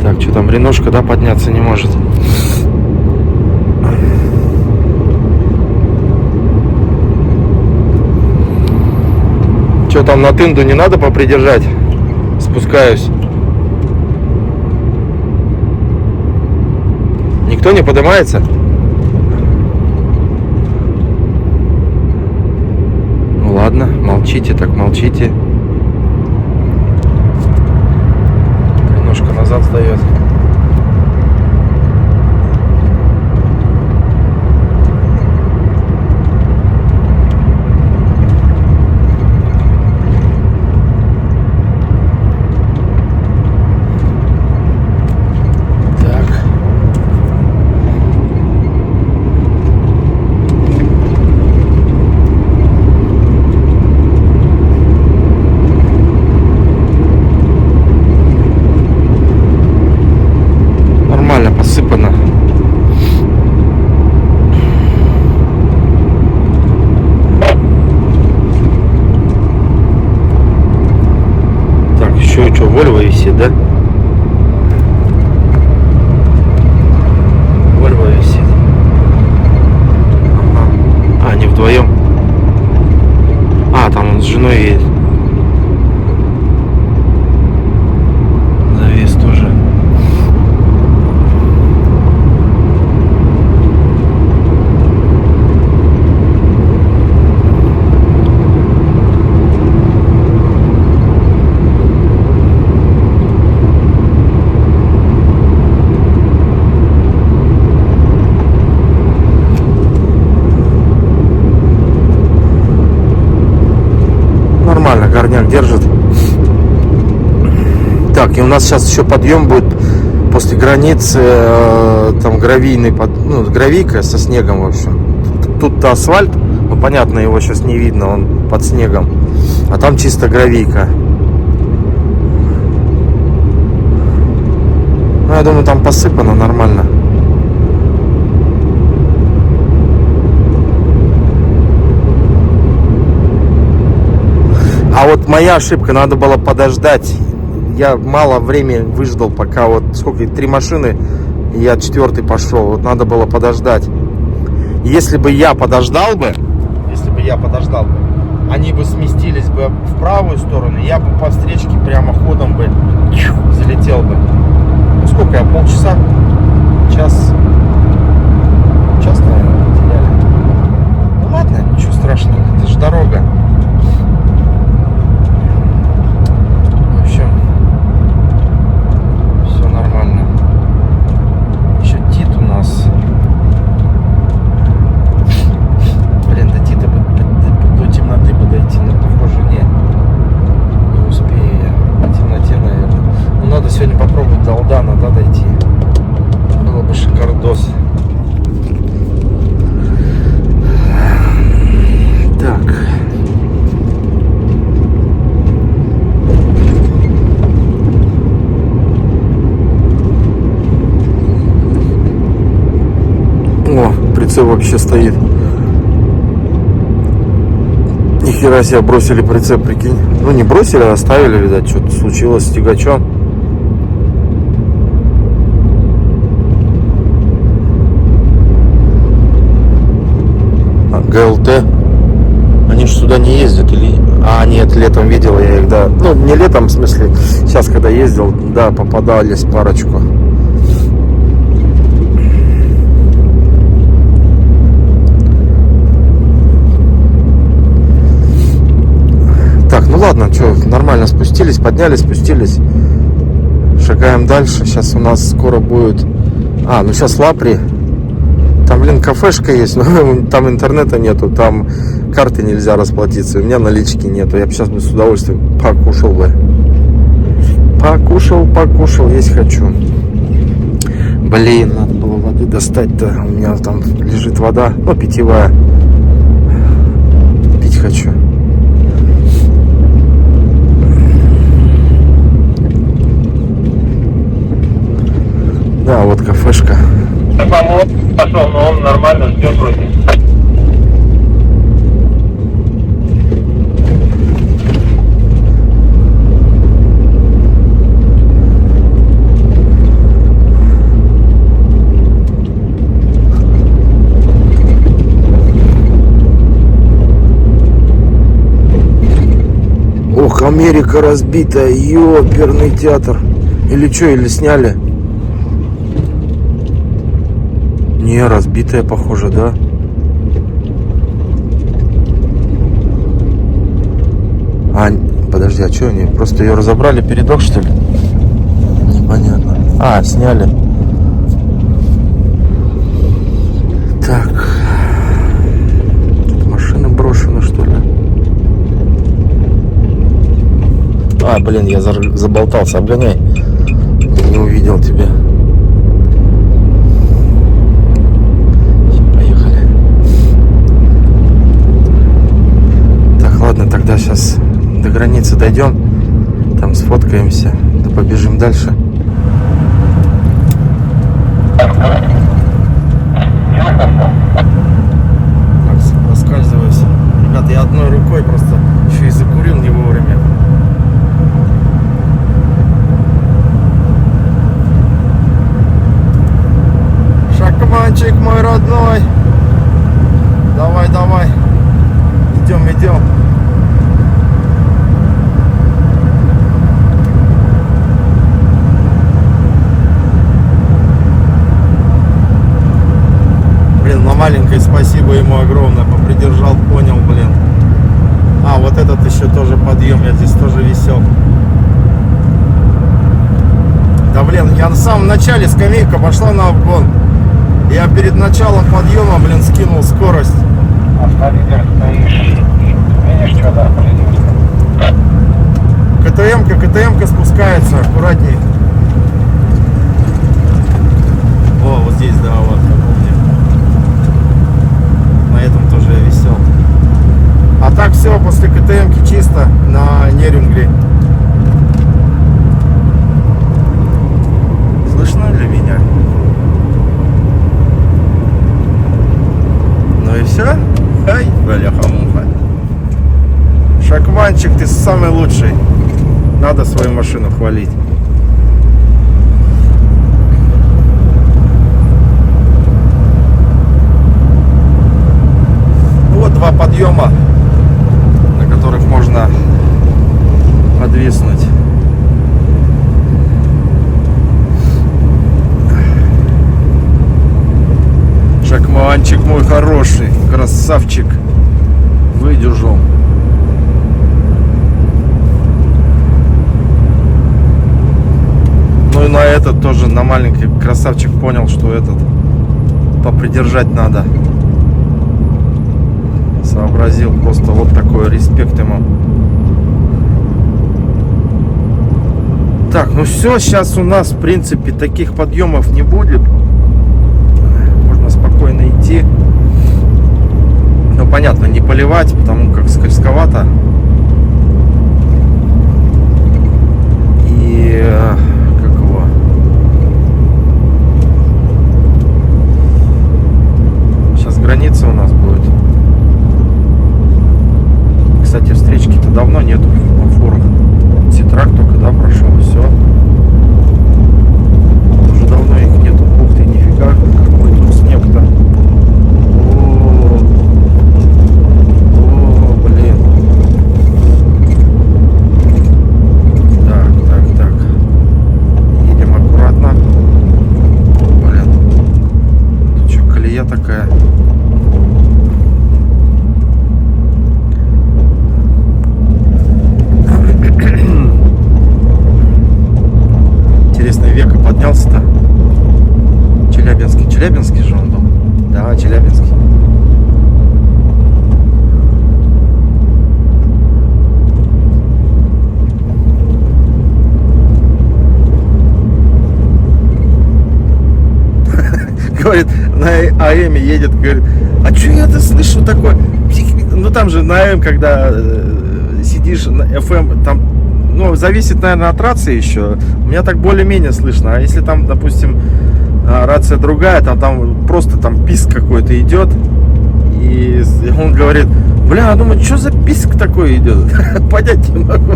Так, что там, Реношка, да, подняться не может? Что там, на тынду не надо попридержать? Спускаюсь. Никто не поднимается? Ну ладно, молчите, так молчите. Немножко назад сдает. Посыпано. Так, еще что, Вольво висит, да? Вольво висит. Ага. А, они вдвоем. А, там он с женой едет. Завис тоже. Так, и у нас сейчас еще подъем будет после границы, там гравийный, ну, гравийка со снегом, в общем. Тут-то асфальт, ну, понятно, его сейчас не видно, он под снегом. А там чисто гравийка. Ну, я думаю, там посыпано нормально. А вот моя ошибка, надо было подождать. Я мало времени выждал, пока вот сколько, 3 машины, и я 4-й пошел. Вот надо было подождать. Если бы я подождал бы, они бы сместились бы в правую сторону, я бы по встречке прямо ходом бы залетел бы. Ну сколько я, полчаса? Час, наверное, потеряли. Ну ладно, ничего страшного, это же дорога. В общем, все нормально. Еще Тит у нас. Блин, до Тита до темноты подойти, но похоже не успею я. По темноте, наверное. Ну надо сегодня попробовать до Алдана, да, дойти. Было бы шикардос. Так. О, прицеп вообще стоит. Нихера себе, бросили прицеп, прикинь. Ну не бросили, а оставили, видать, что-то случилось с тягачом. ГЛТ. Они же сюда не ездят или... А, нет, летом видел я их, да. Ну, не летом, в смысле, сейчас, когда ездил, да, попадались парочку. Так, ну ладно, что, нормально спустились, поднялись, спустились. Шагаем дальше. Сейчас у нас скоро будет... А, ну сейчас Лапри. Там, блин, кафешка есть, но там интернета нету, там карты нельзя расплатиться, у меня налички нету. Я бы сейчас с удовольствием покушал бы. Покушал, есть хочу. Блин, надо было воды достать-то. У меня там лежит вода, ну, питьевая. Пить хочу. Да, вот кафешка. Пошел, но он нормально ждет вроде. Ох, Америка разбитая, ёперный театр. Или что, или сняли? Не, разбитая, похоже, да? А, подожди, а что они? Просто ее разобрали, передок, что ли? Непонятно. А, сняли. Так. Тут машины брошены, что ли? А, блин, я заболтался, обгоняй. Я не увидел тебя. Ладно, тогда сейчас до границы дойдем, там сфоткаемся, да побежим дальше. Так, раскальзываюсь. Ребята, я одной рукой просто еще и закурил не вовремя. Шакманчик мой родной. Давай, давай. Идем. Блин, на маленькой спасибо ему огромное. Попридержал, понял, блин. А, вот этот еще тоже подъем. Я здесь тоже висел. Да, блин, я на самом начале скамейка пошла на обгон. Я перед началом подъема, блин, скинул скорость. Автолидер стоишь. Видишь, что, да, КТМ-ка спускается аккуратней. О, вот здесь, да, вот, помню. На этом тоже я висел. А так все, после КТМ-ки чисто на Нерюнгри. Слышно ли меня? Ну и все? Ай, бляха-муха. Шакманчик, ты самый лучший. Надо свою машину хвалить. Вот два подъема, на которых можно подвиснуть. Шакманчик мой хороший, красавчик, выдержал. Ну и на этот тоже, на маленький красавчик понял, что этот попридержать надо. Сообразил, просто вот такой респект ему. Так, ну все, сейчас у нас в принципе таких подъемов не будет. Можно спокойно идти. Ну понятно, не поливать, потому как скользковато. И как его? Сейчас граница у нас будет. Кстати, встречки-то давно нету на форах. Ситрак только, да, прошел, и все. Уже давно их нету. Ух ты, нифига, какой тут снег-то. О, блин. Так. Едем аккуратно. Блин. Тут что, колея такая. Века поднялся-то. Челябинский же он был. Да, Челябинский. Говорит, на АЭМе едет, говорит, а что я-то слышу такое? Ну там же на АЭМ, когда сидишь на FM, там, ну, зависит, наверное, от рации еще. У меня так более-менее слышно. А если там, допустим, рация другая, там просто там писк какой-то идет. И он говорит, бля, я думаю, что за писк такой идет? Понять не могу.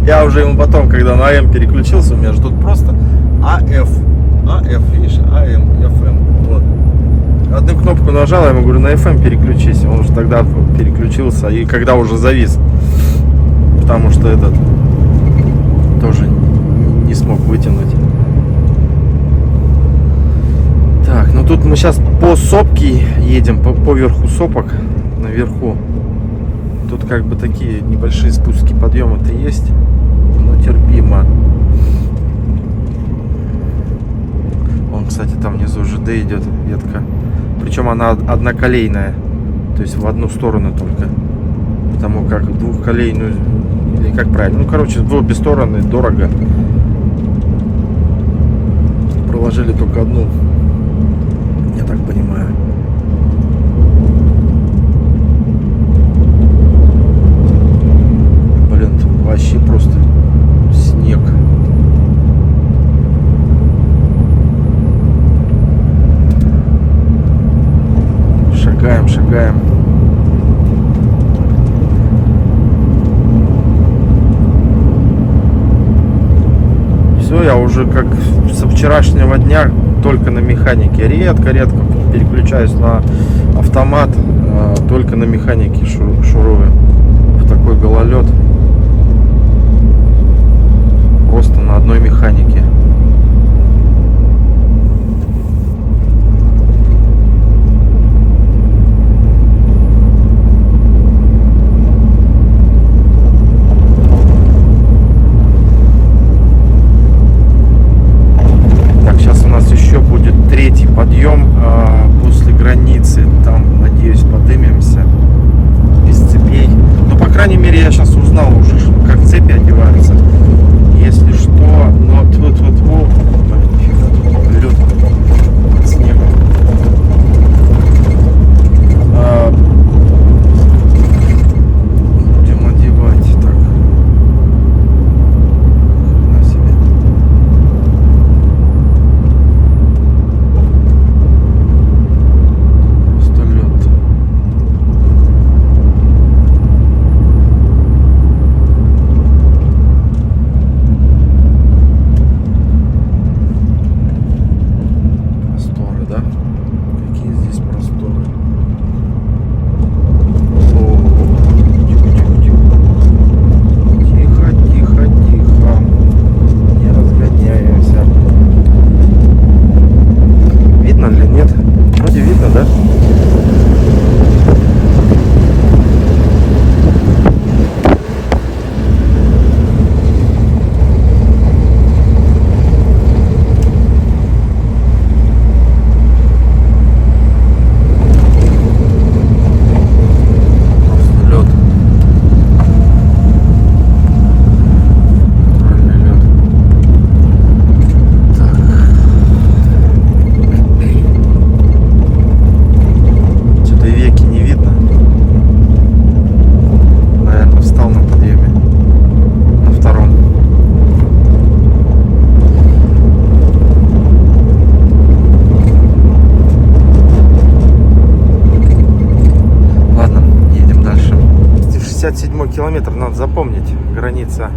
Я уже ему потом, когда на АМ переключился, у меня же тут просто АФ, видишь, АМ, FM. Вот. Одну кнопку нажал, я ему говорю, на FM переключись. Он уже тогда переключился. И когда уже завис. Потому что этот тоже не смог вытянуть. Так, ну тут мы сейчас по сопке едем, по верху сопок, наверху. Тут как бы такие небольшие спуски, подъемы-то есть, но терпимо. Вон, кстати, там внизу ЖД идет ветка. Причем она одноколейная, то есть в одну сторону только. Потому как двухколейную, или как правильно, ну короче, в обе стороны дорого. Проложили только одну, я так понимаю. Блин, тут вообще просто снег. Шагаем. Все, я уже как со вчерашнего дня только на механике. Редко переключаюсь на автомат, только на механике шурую. В такой гололед. Просто на одной механике. Третий подъем после границы, там, надеюсь, поднимемся без цепей. Ну, по крайней мере, я сейчас узнал километр, надо запомнить. Граница.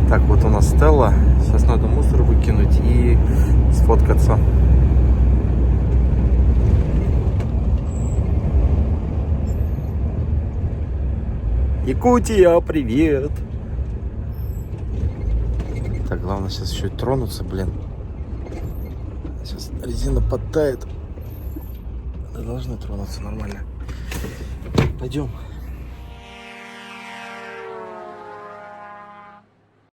Так, вот у нас Стелла. Сейчас надо мусор выкинуть и сфоткаться. Якутия, привет! Так, главное сейчас еще и тронуться, блин. Сейчас резина подтает. Да должны тронуться нормально. Пойдем.